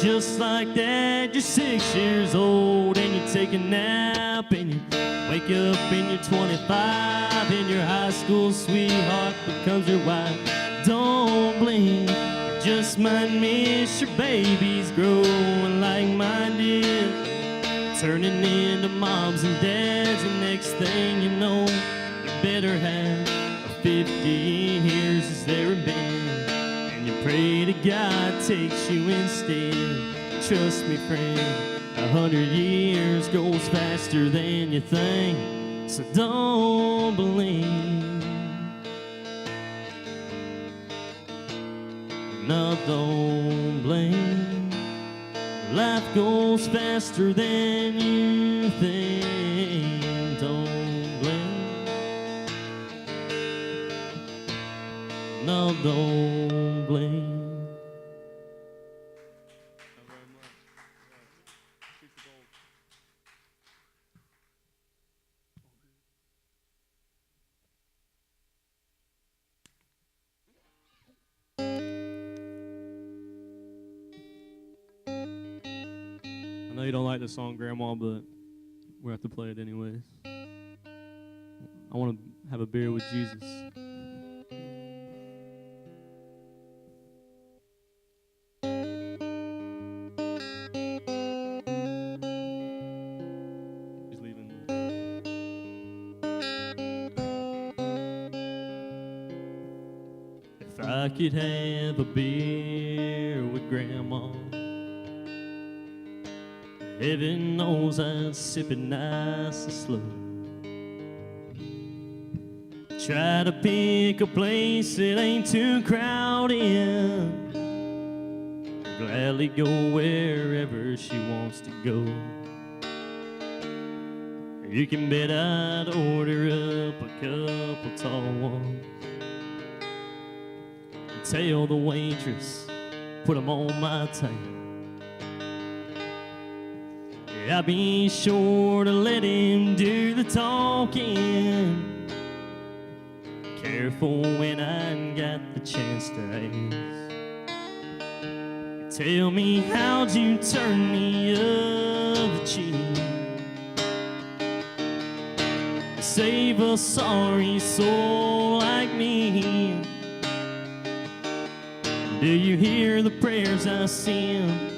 Just like that, you're 6 years old and you take a nap and you wake up and you're 25 and your high school sweetheart becomes your wife. Don't blink, you just might miss your babies growing like mine did, turning into moms and dads, and next thing you know, you better have 50 years as there have been, and you pray to God takes you instead. Trust me, friend, 100 years goes faster than you think, so don't blink. No, don't blink. Life goes faster than you think. Don't blink. No, don't blink. I know you don't like the song, Grandma, but we have to play it anyways. I want to have a beer with Jesus. He's leaving. If I could have a beer with Grandma, heaven knows I'd sip it nice and slow. Try to pick a place that ain't too crowded, gladly go wherever she wants to go. You can bet I'd order up a couple tall ones and tell the waitress, put 'em on my table. I'll be sure to let him do the talking, careful when I got the chance to ask. Tell me, how'd you turn the other cheek? Save a sorry soul like me. Do you hear the prayers I send?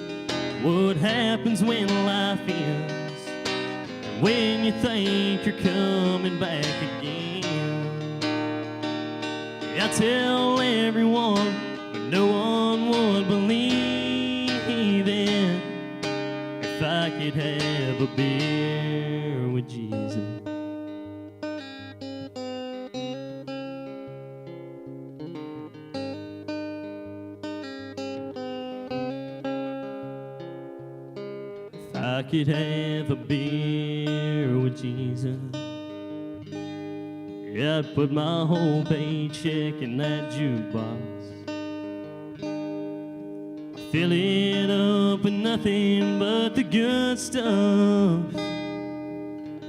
What happens when life ends, and when you think you're coming back again? I tell everyone, but no one would believe it. If I could have a beer with Jesus. could have a beer with Jesus, I'd put my whole paycheck in that jukebox. Fill it up with nothing but the good stuff.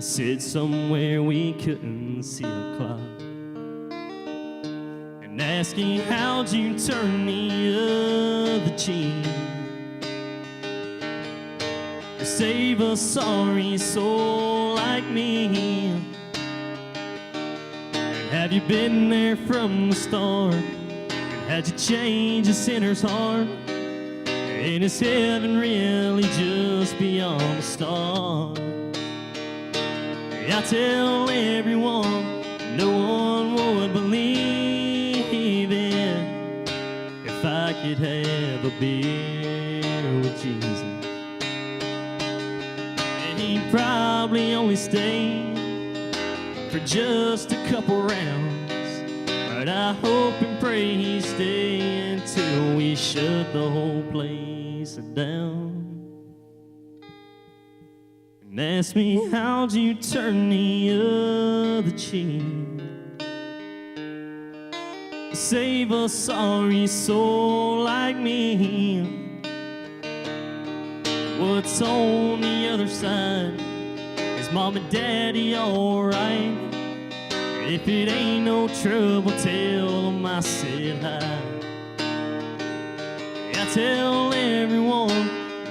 Sit somewhere we couldn't see a clock, and asking how'd you turn the other cheek to save a sorry soul like me. And have you been there from the start? And had you change a sinner's heart? And is heaven really just beyond the stars? I tell everyone, no one would believe it if I could have a beer with Jesus. And he'd probably only stay for just a couple rounds, but I hope and pray he'd stay until we shut the whole place down. And ask me how'd you turn the other cheek, save a sorry soul like me. What's on the other side? Is mom and daddy alright? If it ain't no trouble, tell them I said hi. I tell everyone,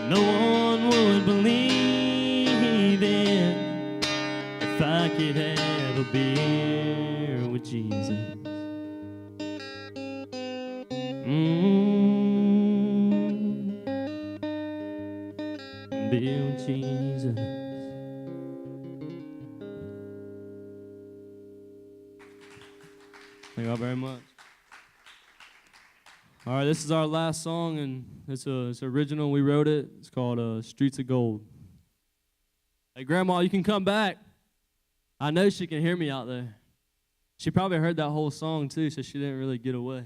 no one would believe it if I could have a beer with Jesus. Beer with Jesus. Thank you all very much. All right, this is our last song, and it's original. We wrote it. It's called Streets of Gold. Hey, Grandma, you can come back. I know she can hear me out there. She probably heard that whole song, too, so she didn't really get away.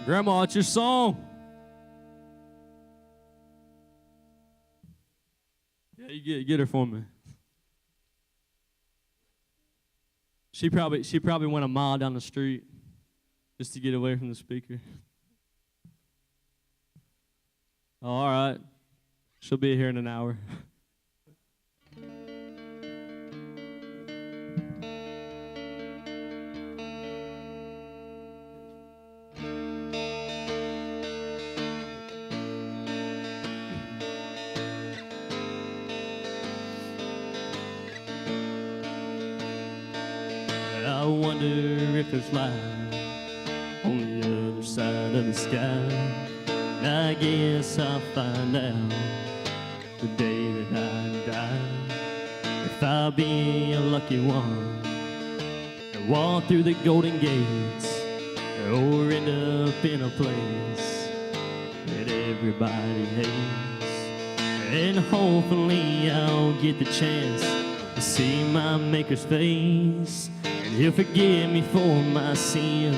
Grandma, it's your song. Yeah, you get her for me. She probably went a mile down the street just to get away from the speaker. Oh, all right. She'll be here in an hour. I wonder if there's light on the other side of the sky. And I guess I'll find out the day that I die. If I'll be a lucky one and walk through the golden gates, or end up in a place that everybody hates. And hopefully I'll get the chance to see my Maker's face, and He'll forgive me for my sins,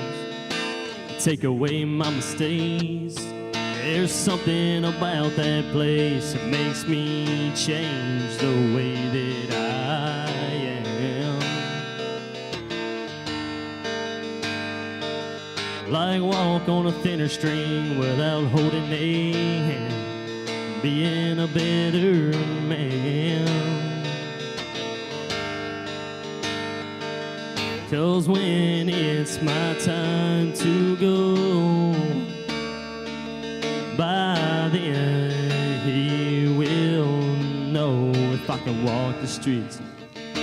take away my mistakes. There's something about that place that makes me change the way that I am. Like walk on a thinner string without holding a hand, being a better man. 'Cause when it's my time to go, by then He will know if I can walk the streets.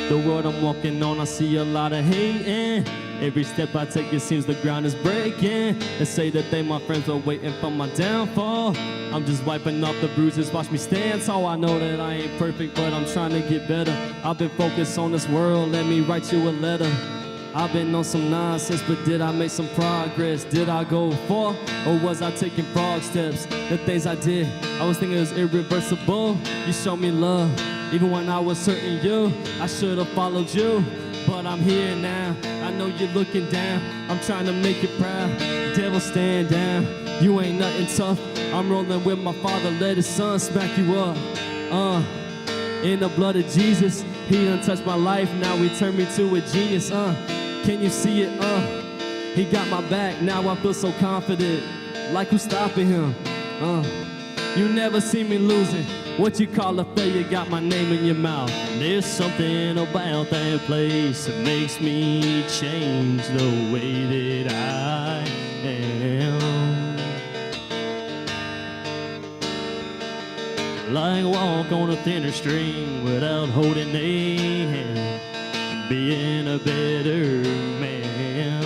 The world I'm walking on, I see a lot of hate, and every step I take, it seems the ground is breaking. They say that they, my friends, are waiting for my downfall. I'm just wiping off the bruises, watch me stand tall. I know that I ain't perfect, but I'm trying to get better. I've been focused on this world, let me write you a letter. I've been on some nonsense, but did I make some progress? Did I go far, or was I taking frog steps? The things I did, I was thinking it was irreversible. You showed me love, even when I was hurting you. I should have followed you, but I'm here now. I know you're looking down, I'm trying to make you proud. Devil, stand down, you ain't nothing tough. I'm rolling with my father, let his son smack you up. In the blood of Jesus, he done touched my life, now he turned me to a genius. Can you see it? He got my back, now I feel so confident. Like who's stopping him? You never see me losing. What you call a failure got my name in your mouth. There's something about that place that makes me change the way that I am. Like walk on a thinner string without holding a hand, being a better man.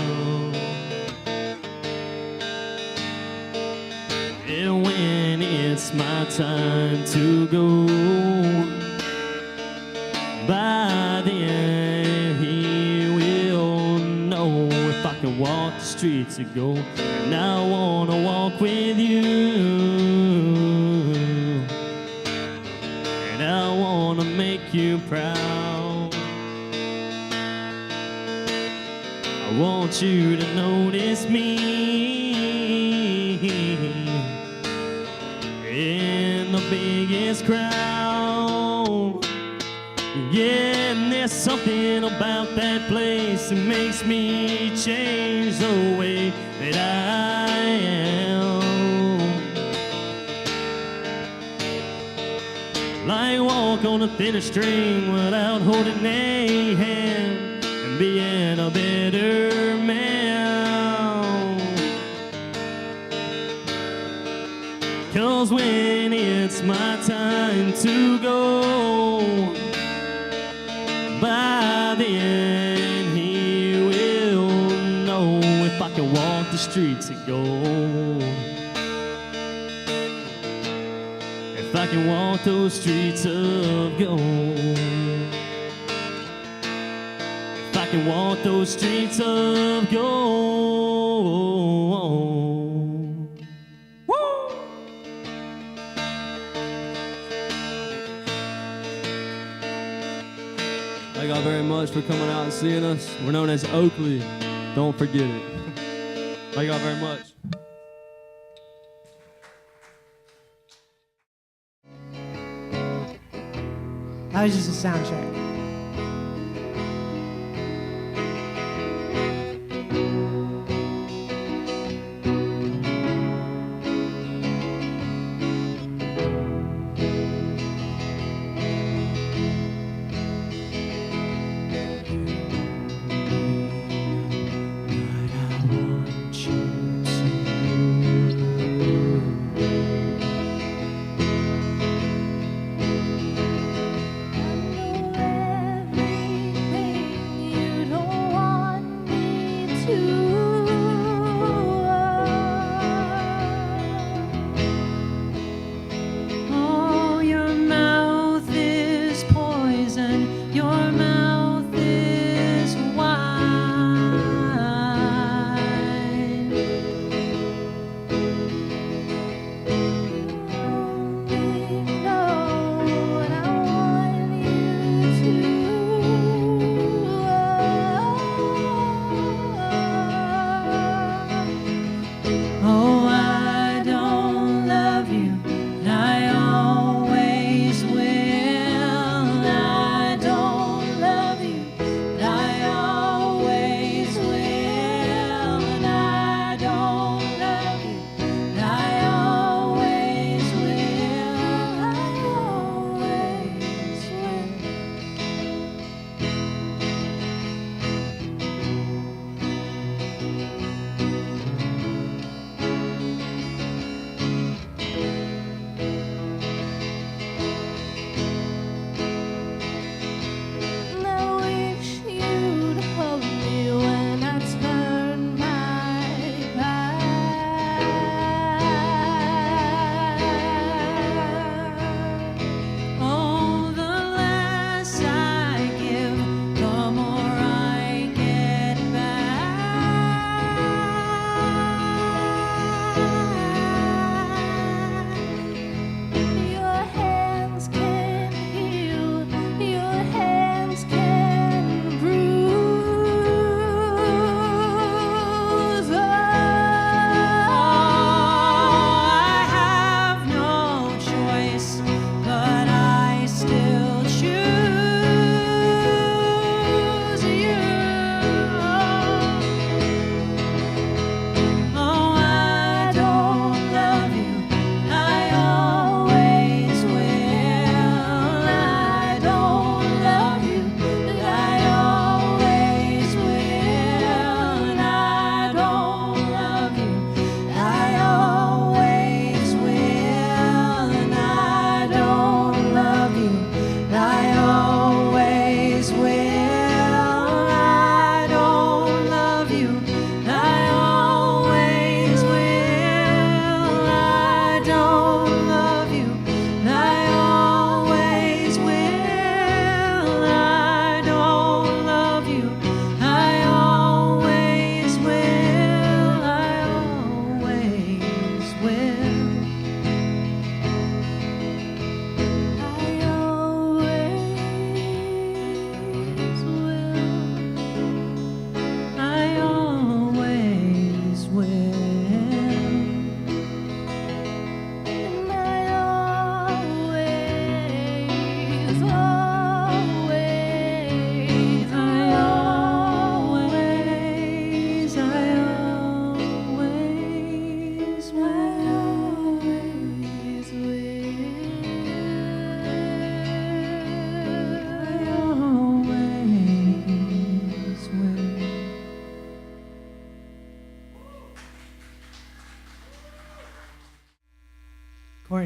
And when it's my time to go, by then he will know if I can walk the streets or go. And I wanna walk with you, and I wanna make you proud. I want you to notice me in the biggest crowd. Yeah, and there's something about that place that makes me change the way that I am. Like walk on a thinner string without holding a hand, and being a better man. 'Cause when it's my time to go, by then he will know if I can walk the streets of gold. If I can walk those streets of gold. If I can walk those streets of gold. Thank y'all very much for coming out and seeing us. We're known as Oakley. Don't forget it. Thank y'all very much. That was just a sound check.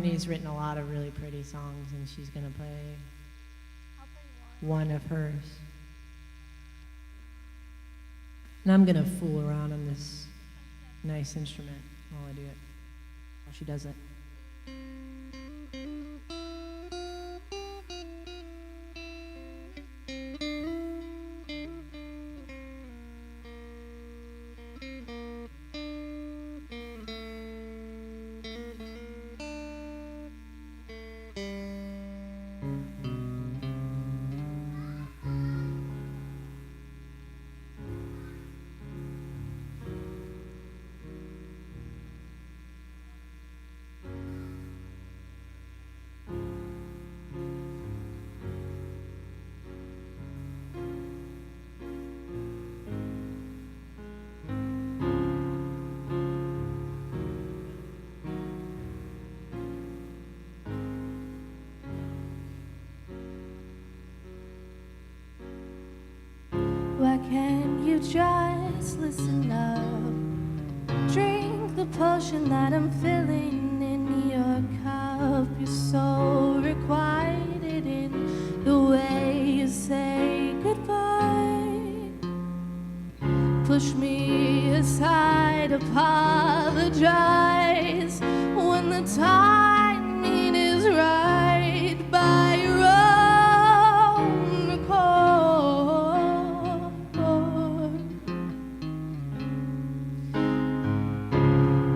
Courtney's written a lot of really pretty songs, and she's going to play one of hers. And I'm going to fool around on this nice instrument while I do it, while she does it. Why can't you just listen up? Drink the potion that I'm filling in your cup. You're so requited in the way you say goodbye. Push me aside, apologize when the timing is right by your own accord.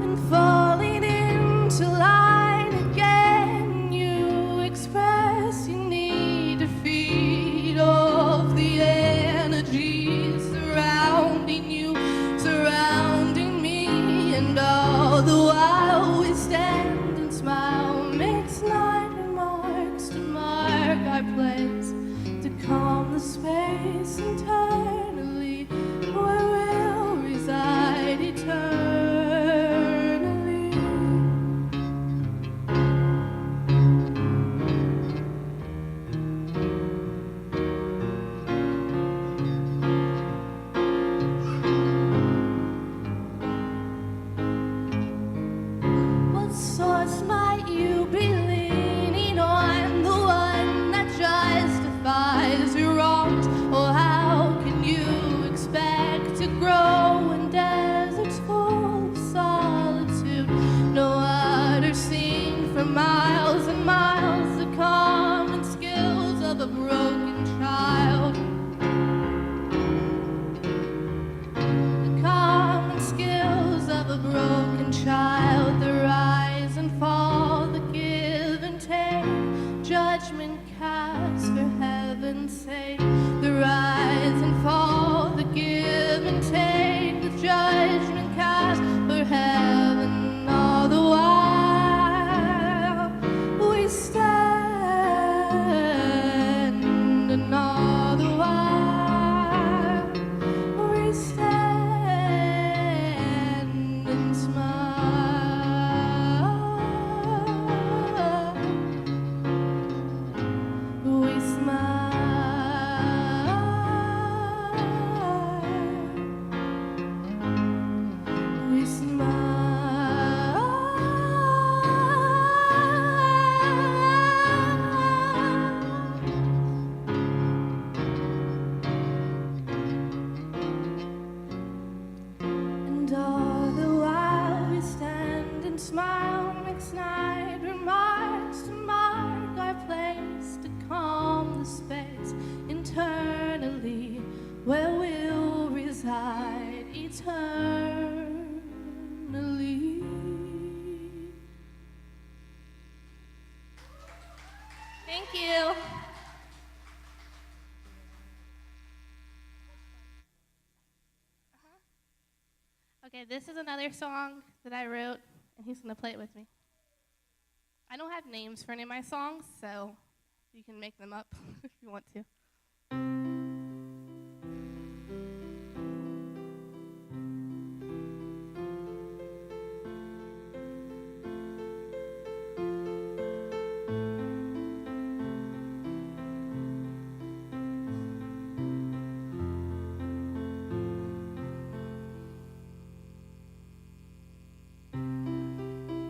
And falling into line again, you express you need to feed off the energy surrounding you, surrounding me, and all the while we stand and smile, make snide remarks to mark our place, to calm the space internally, where we'll reside eternally. What source might you be leaning on? The one that justifies your wrongs? Or how can you expect to grow in deserts full of solitude? No water seen for miles and miles, the common skills of a broken child. The common skills of a broken child, the rise and fall, the give and take, judgment cast for heaven's sake. The rise and fall, the give and take, the judgment cast for heaven, all the while we stand, and all the while we stand and smile. We smile. We And all the while we stand and smile, make snide remarks to mark our place, to calm the space internally, where we'll reside eternally. Thank you. Okay, this is another song that I wrote, and he's going to play it with me. I don't have names for any of my songs, so you can make them up if you want to.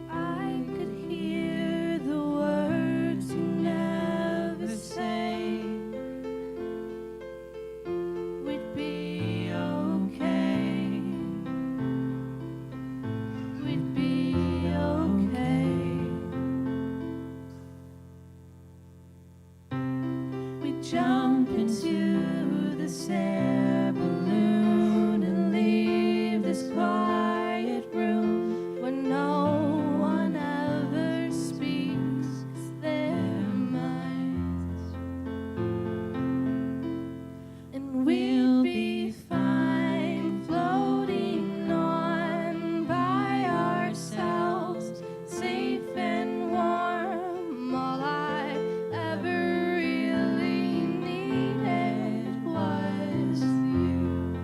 I could hear jump into this air balloon and leave this quiet room where no one ever speaks their minds. And we'll be fine floating on by ourselves, safe and warm. All I ever really needed was you.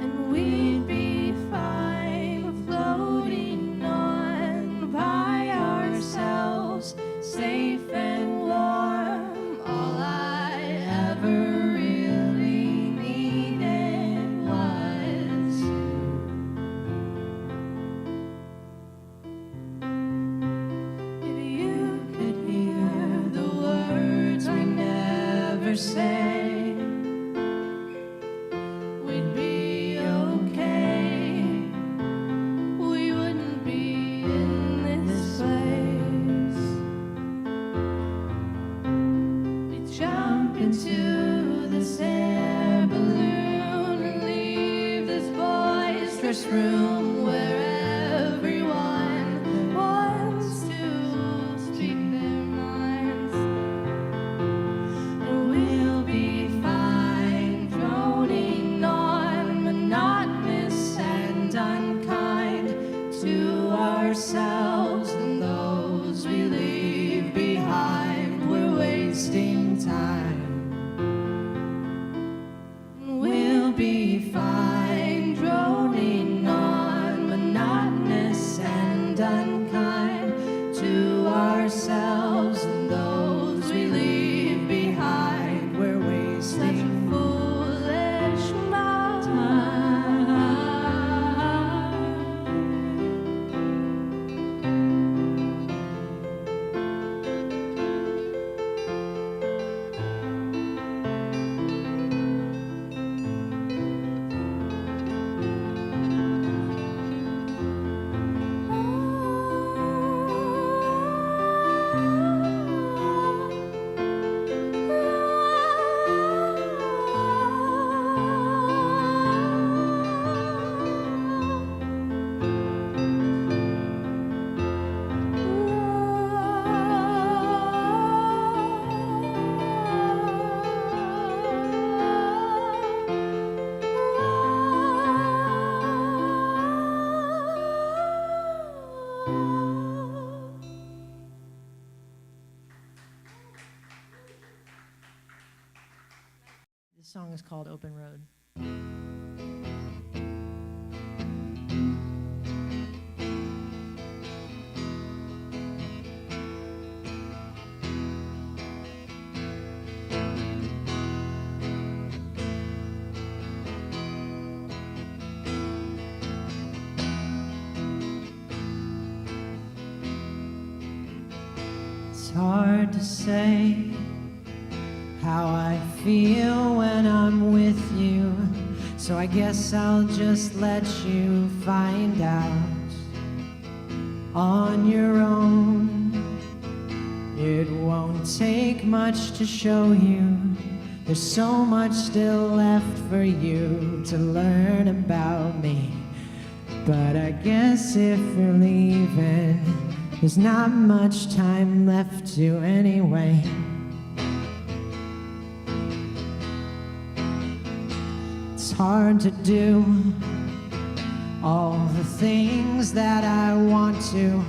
And we'd be fine floating on by ourselves, safe and warm. All I ever really needed was you. If you could hear the words we never say, we'd be okay. We wouldn't be in this place. We'd jump into this air balloon and leave this boisterous room where everyone wants to speak their minds. And we'll be fine droning on, monotonous and unkind to ourselves and those we leave behind. We're wasting time. And we'll be fine droning on, monotonous and unkind to ourselves and those we leave behind. We're wasting foolish time. This song is called Open Road. It's hard to say how I feel when I'm with you, so I guess I'll just let you find out on your own. It won't take much to show you. There's so much still left for you to learn about me. But I guess if you're leaving, there's not much time left to anyway. It's hard to do all the things that I want to,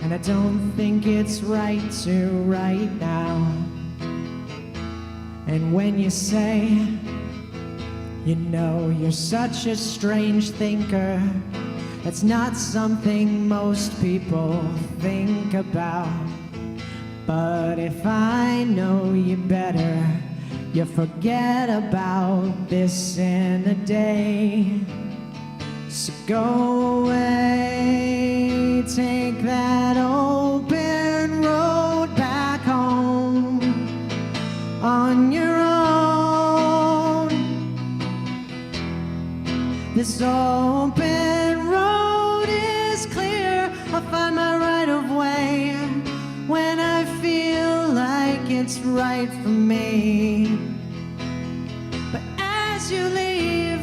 and I don't think it's right to right now. And when you say, you know, you're such a strange thinker, that's not something most people think about. But if I know you better, you forget about this in a day. So go away, take that open road back home on your own. This open road is clear. I'll find my right of way when I feel like it right for me. But as you leave,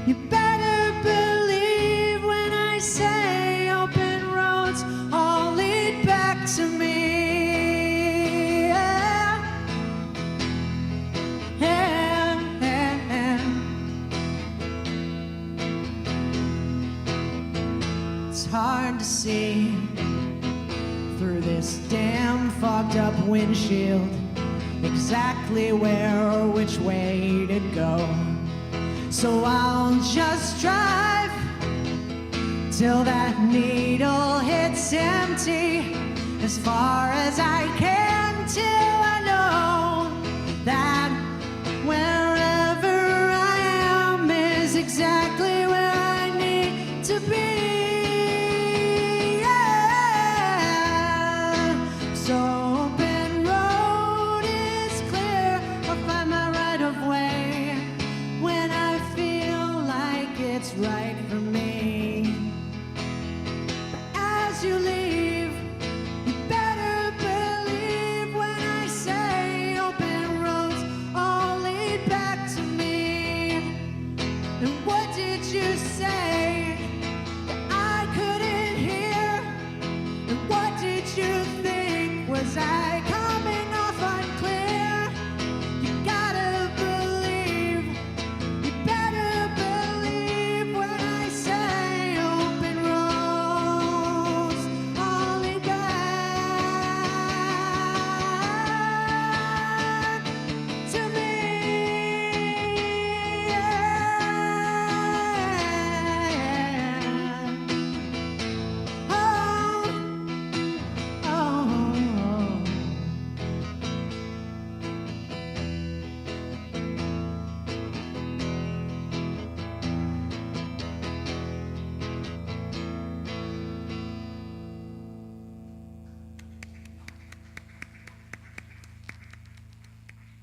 you better believe when I say open roads all lead back to me. Yeah. Yeah, yeah, yeah. It's hard to see through this damn fogged up windshield exactly where or which way to go. So I'll just drive till that needle hits empty, as far as I can, till I know that wherever I am is exactly where I need to be. Yeah. So open road is clear, I'll find my right of way when I feel like it's right for me. As you leave, you better believe when I say open roads all lead back to me. And what did you say that I couldn't hear? And what did you think? Was I coming off unclear? You gotta believe, you better believe when I say open roads all lead back to me. Yeah. Oh, oh.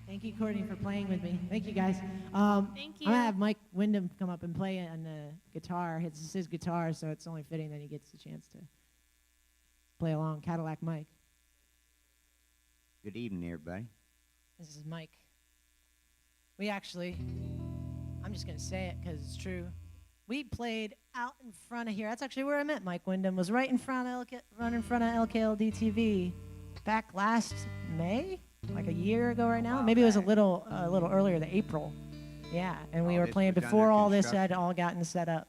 Thank you, Courtney, for playing with me. Thank you, guys. Thank I'm you. gonna have Mike Wyndham come up and play on the guitar. This is his guitar, so it's only fitting that he gets a chance to play along. Cadillac Mike. Good evening, everybody. This is Mike. We actually, I'm just gonna say it because it's true. We played out in front of here. That's actually where I met Mike Wyndham. Was right in front of LkldTV back last May, like a year ago right now. Wow, Maybe it was a back. little earlier, the April. Yeah, and we All were this playing was before under all this had construction. all gotten set up.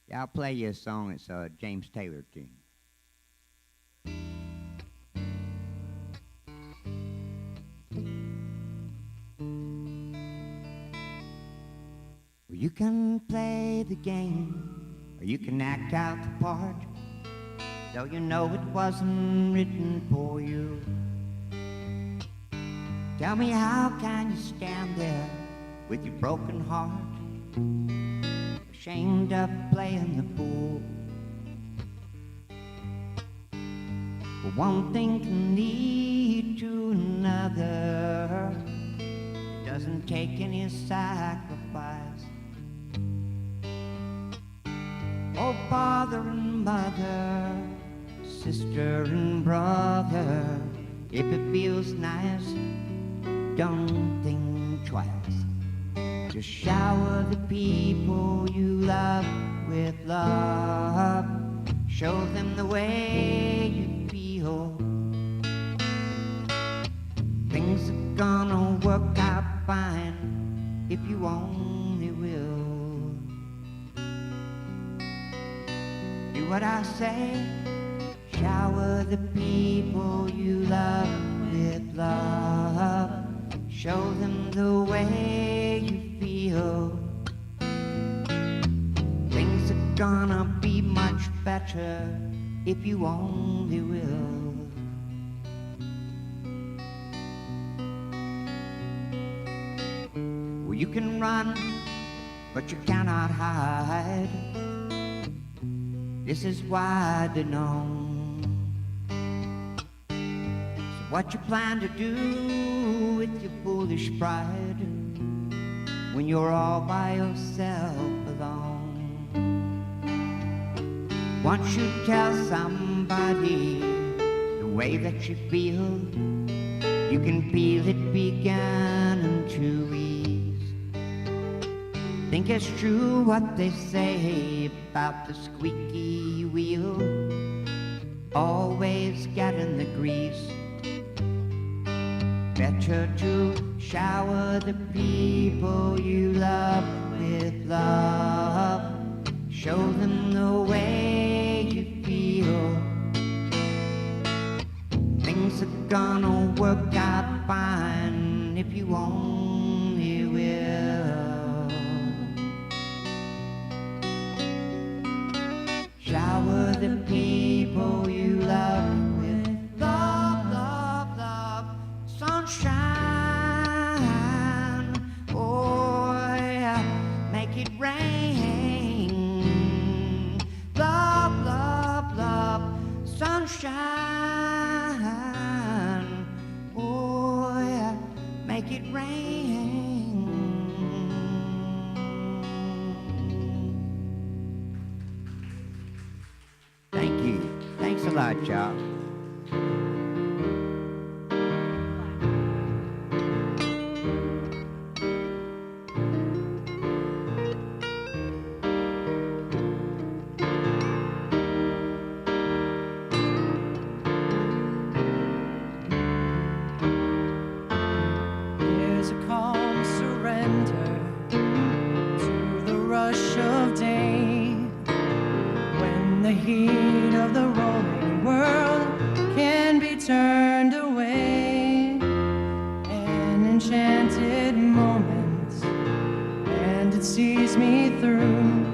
Yeah, I'll play you a song. It's a James Taylor tune. Well, you can play the game, or you can act out the part, though you know it wasn't written for you. Tell me, how can you stand there with your broken heart, ashamed of playing the fool? Well, one thing can lead to another. It doesn't take any sacrifice. Oh, father and mother, sister and brother, if it feels nice, don't think twice. Just shower the people you love with love. Show them the way you feel. Things are gonna work out fine if you only will. Do what I say. Shower the people you love with love. Show them the way you feel. Things are gonna be much better if you only will. Well, you can run, but you cannot hide. This is widely known. So what you plan to do with your foolish pride when you're all by yourself alone? Once you tell somebody the way that you feel, You can feel it beginning to ease. Think it's true what they say about the squeaky wheel always getting the grease. Better to shower the people you love with love. Show them the way you feel. Things are gonna work out fine if you only will. Shower the people you love with love, love, love, sunshine. Oh, yeah, make it rain. Love, love, love, sunshine. Oh, yeah, make it rain. Thank you. Thanks a lot, y'all. There's a calm surrender to the rush of day, when the heat of the rolling world can be turned away. An enchanted moment, and it sees me through.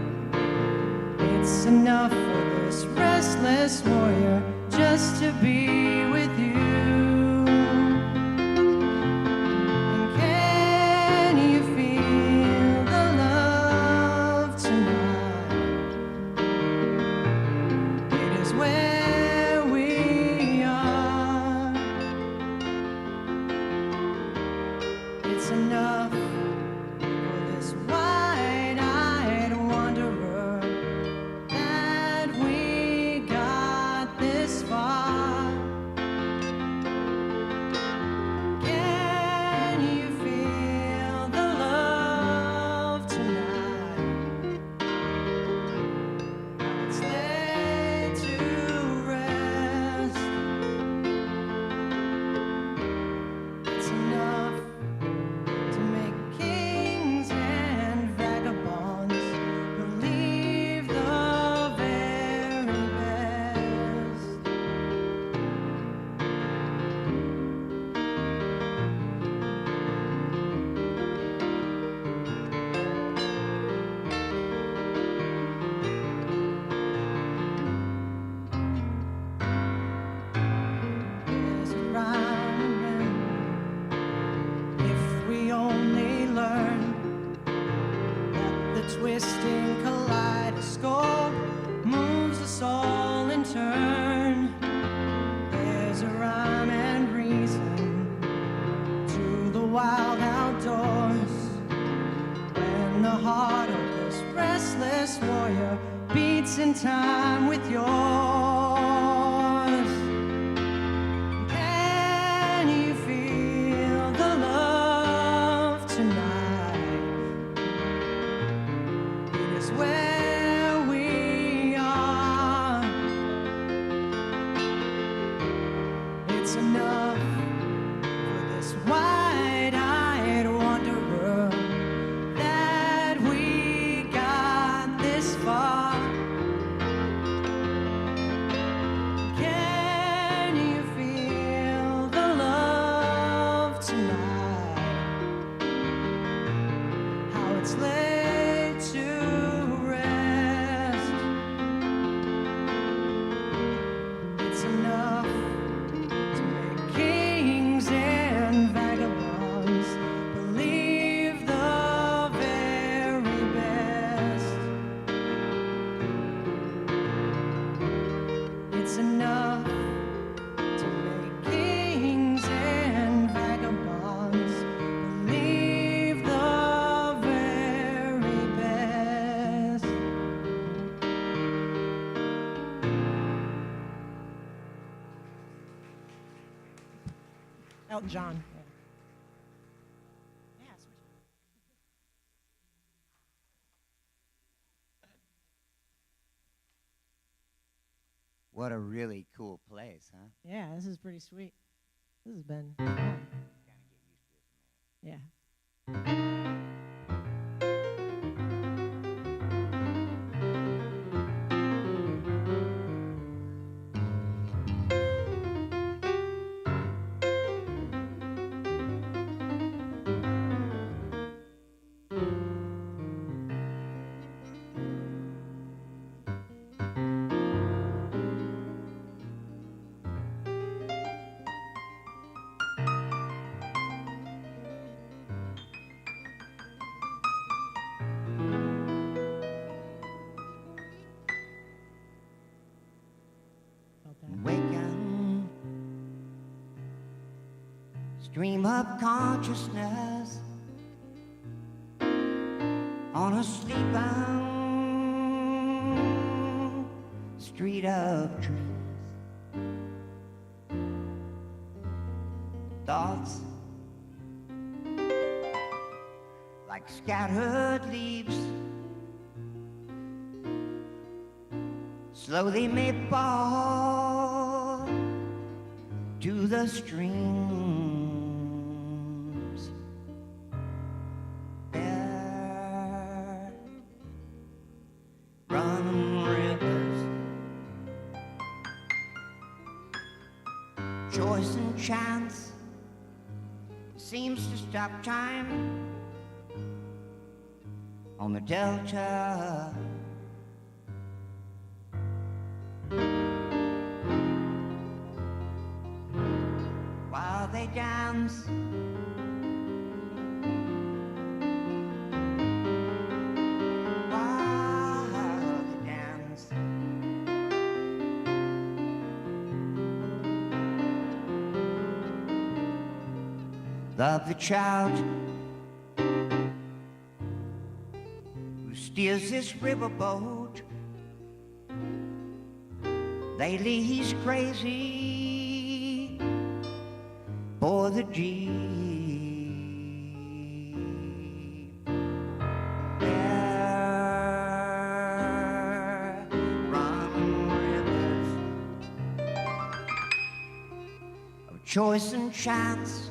It's enough for this restless warrior just to be with you. And can you feel the love tonight? It is where we are. It's enough for this wide-eyed wanderer that we got this far. Can you feel the love tonight? Now it's laid to rest. It's enough to make kings and vagabonds believe the very best. There's a rhyme and if we only learn that the twisting kaleidoscope moves us all in turn. There's a rhyme and reason to the wild outdoors, when the heart of this restless warrior beats in time with yours. Can you feel the love tonight? It is where we are. It's enough for this wide-eyed wanderer that we got this far. Can you feel the love tonight? How it's laid to rest. It's enough to make Elton John. Yeah. Yeah, switch. What a really cool place, huh? Yeah, this is pretty sweet. This has been fun. Yeah. Felt that. Waken, stream of consciousness on a sleeping street of trees. Thoughts like scattered leaves slowly may fall to the streams. There run rivers, choice and chance seems to stop time on the delta. While they dance, while they dance, love the child who steers this riverboat. Lately he's crazy for the Jeep. There run rivers of choice and chance.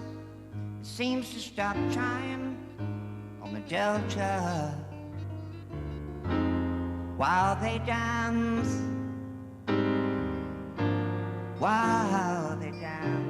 It seems to stop time on the delta while they dance. While they dance.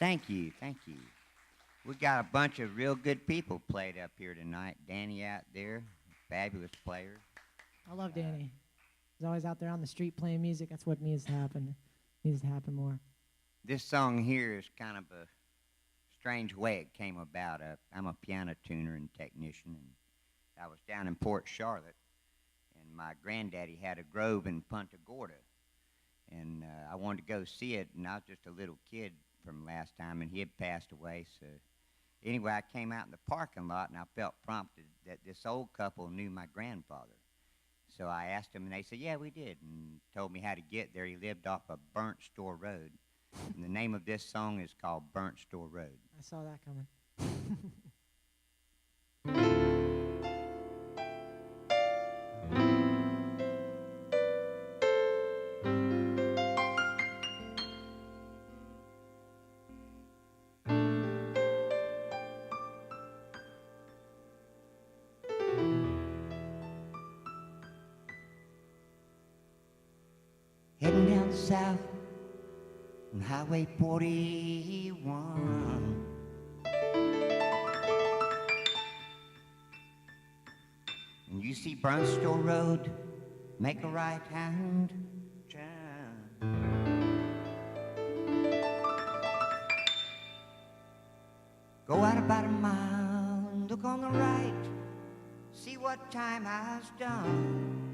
Thank you, thank you. We got a bunch of real good people played up here tonight. Danny out there, fabulous player. I love Danny. He's always out there on the street playing music. That's what needs to happen. Needs to happen more. This song here is kind of a strange way it came about. I'm a piano tuner and technician, and I was down in Port Charlotte, and my granddaddy had a grove in Punta Gorda, and I wanted to go see it, and I was just a little kid from last time, and he had passed away. So anyway, I came out in the parking lot, and I felt prompted that this old couple knew my grandfather. So I asked them, and they said, yeah, we did, and told me how to get there. He lived off of Burnt Store Road. And the name of this song is called Burnt Store Road. I saw that coming. Heading down south on Highway 41. And you see Burnt Store Road, make a right-hand turn. Go out about a mile and look on the right, see what time has done.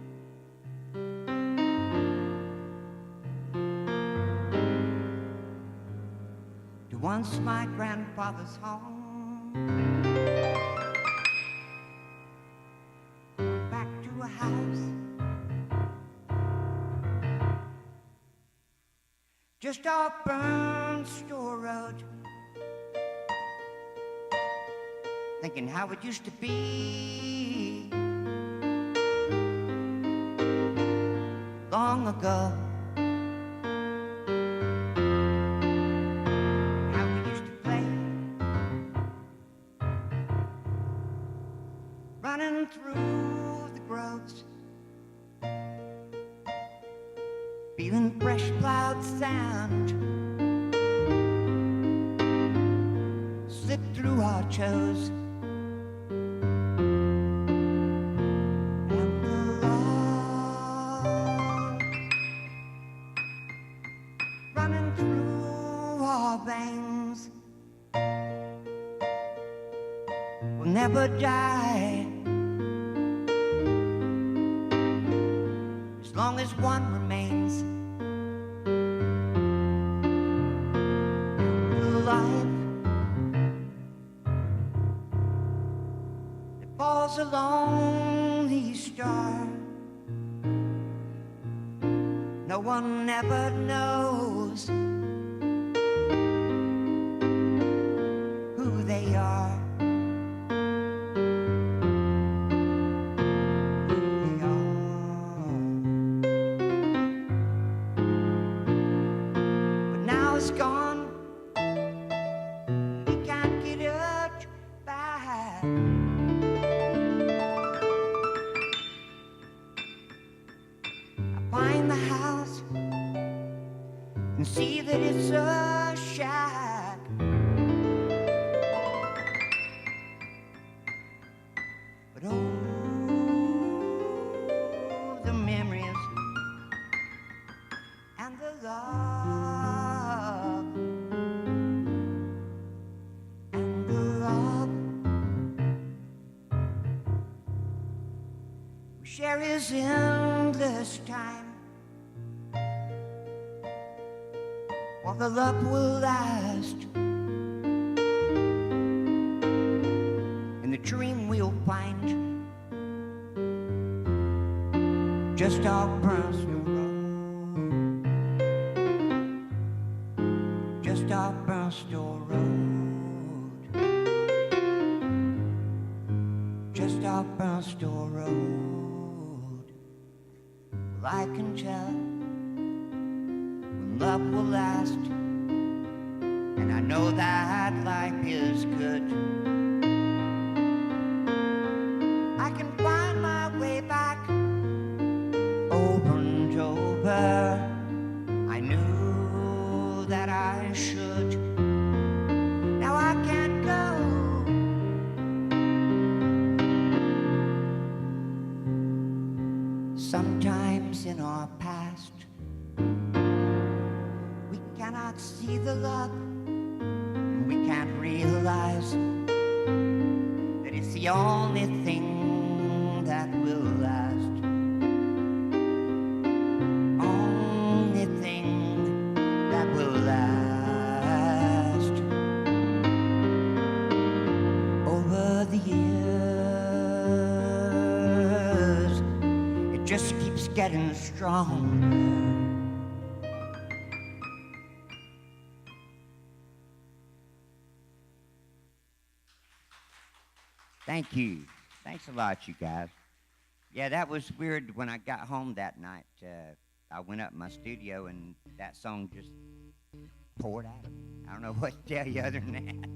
To once my grandfather's home, back to a house just off Burnstone Road, thinking how it used to be long ago. How we used to play, running through the groves, feeling fresh plowed sand slip through our toes. Never die as long as one remains. The life that falls a lonely star, no one ever knows who they are. Share is endless time, while the love will last, and the dream we'll find just off Burnstone Road, just off Burnstone Road, just off Burnstone Road. Well, I can tell when love will last, and I know that life is good. I can find my way back over and over. I knew that I should. Now I can't go. Sometimes in our past, we cannot see the love, and we can't realize that it's the only thing that will last. Only thing that will last. Over the years, it just keeps getting stronger. Thank you. Thanks a lot, you guys. Yeah, that was weird. When I got home that night, I went up in my studio, and that song just poured out of me. I don't know what to tell you other than that.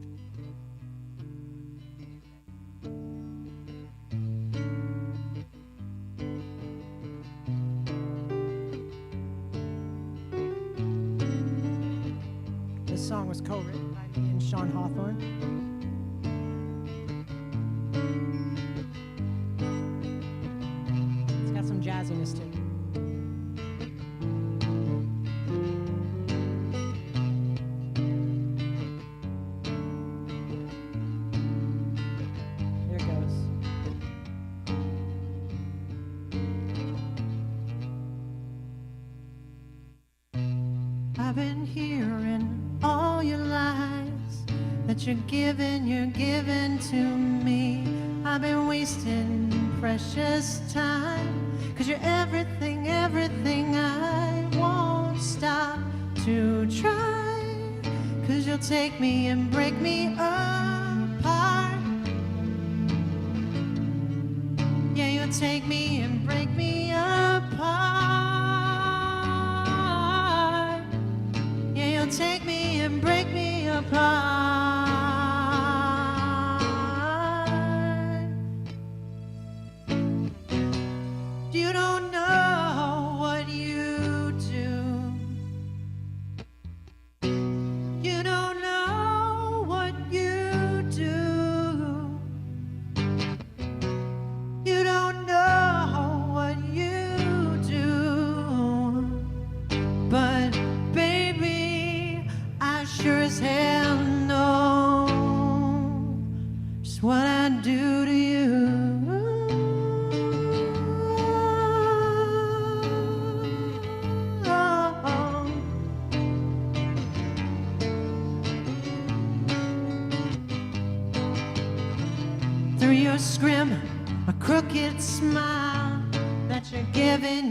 This song was co-written by me and Sean Hawthorne. It's got some jazziness to it. I've been hearing all your lies that you're giving to me. I've been wasting precious time, 'cause you're everything, everything. I won't stop to try, 'cause you'll take me and break me apart. Yeah, you'll take me and break me apart. Yeah, you'll take me and break me apart. You don't know what you do. You don't know what you do. You don't know what you do. But baby, I sure as hell know just what I do to you. Through your scrim, a crooked smile that you're giving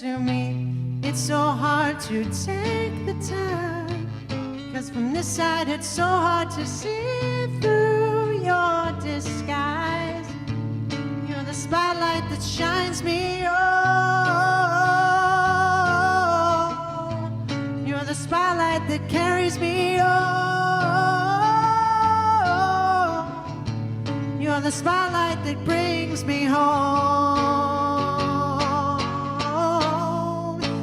to me. It's so hard to take the time, 'cause from this side it's so hard to see through your disguise. You're the spotlight that shines me on. You're the spotlight that carries me on. You're the spotlight that brings me home.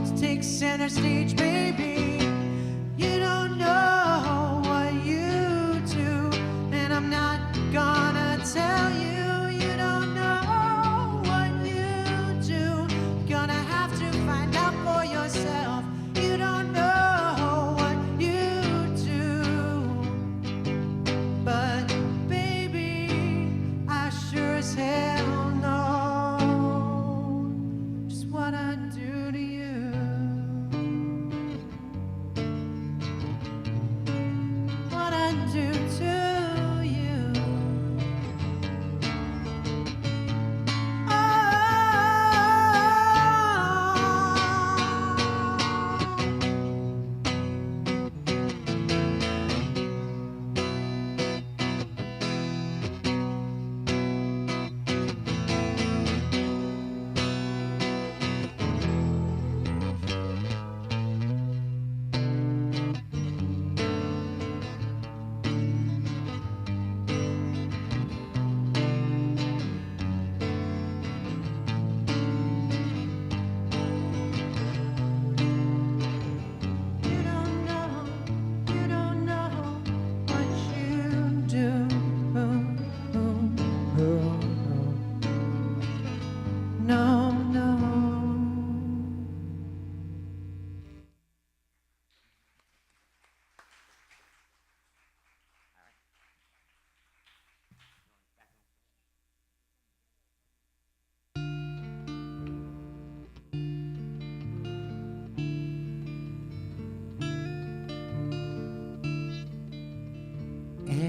So take center stage, baby. You don't know what you do, and I'm not gonna tell you. You don't know what you do. Gonna have to find out for yourself. You don't know what you do. But baby, I sure as hell know just what I do to you. What I do to you. You don't know what you do. No, no.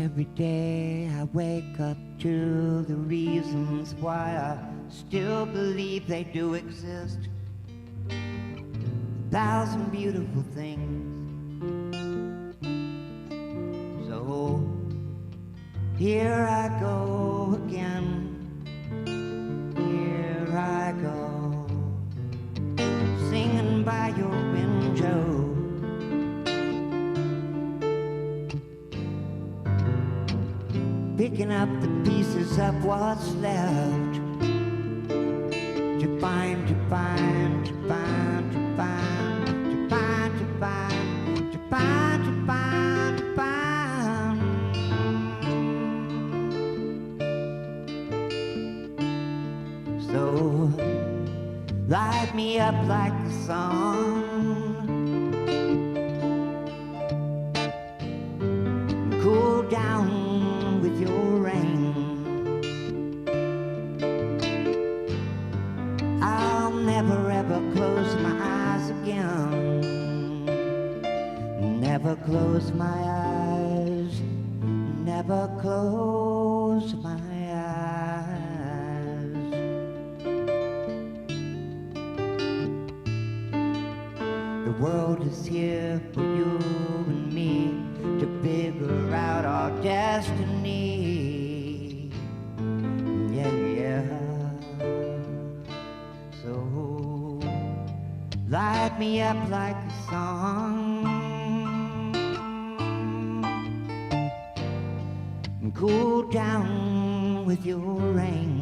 Every day I wake up to the reasons why I still believe they do exist. 1,000 beautiful things. So here I go again. Here I go, singing by your window. Picking up the pieces of what's left, to find, to find, to find, to find, to find, to find, to find, to find, to find. So light me up like the sun, cool down with your rain. I'll never ever close my eyes again. Never close my eyes, never close my eyes. The world is here for you and me to figure out our destiny. Yeah, yeah. So light me up like a song and cool down with your rain.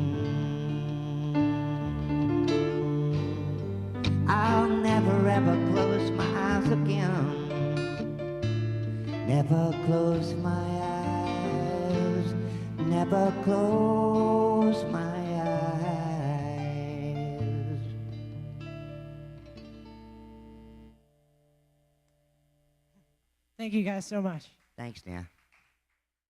I'll never ever close my eyes again. Never close my eyes, never close my eyes. Thank you guys so much. Thanks, Dan.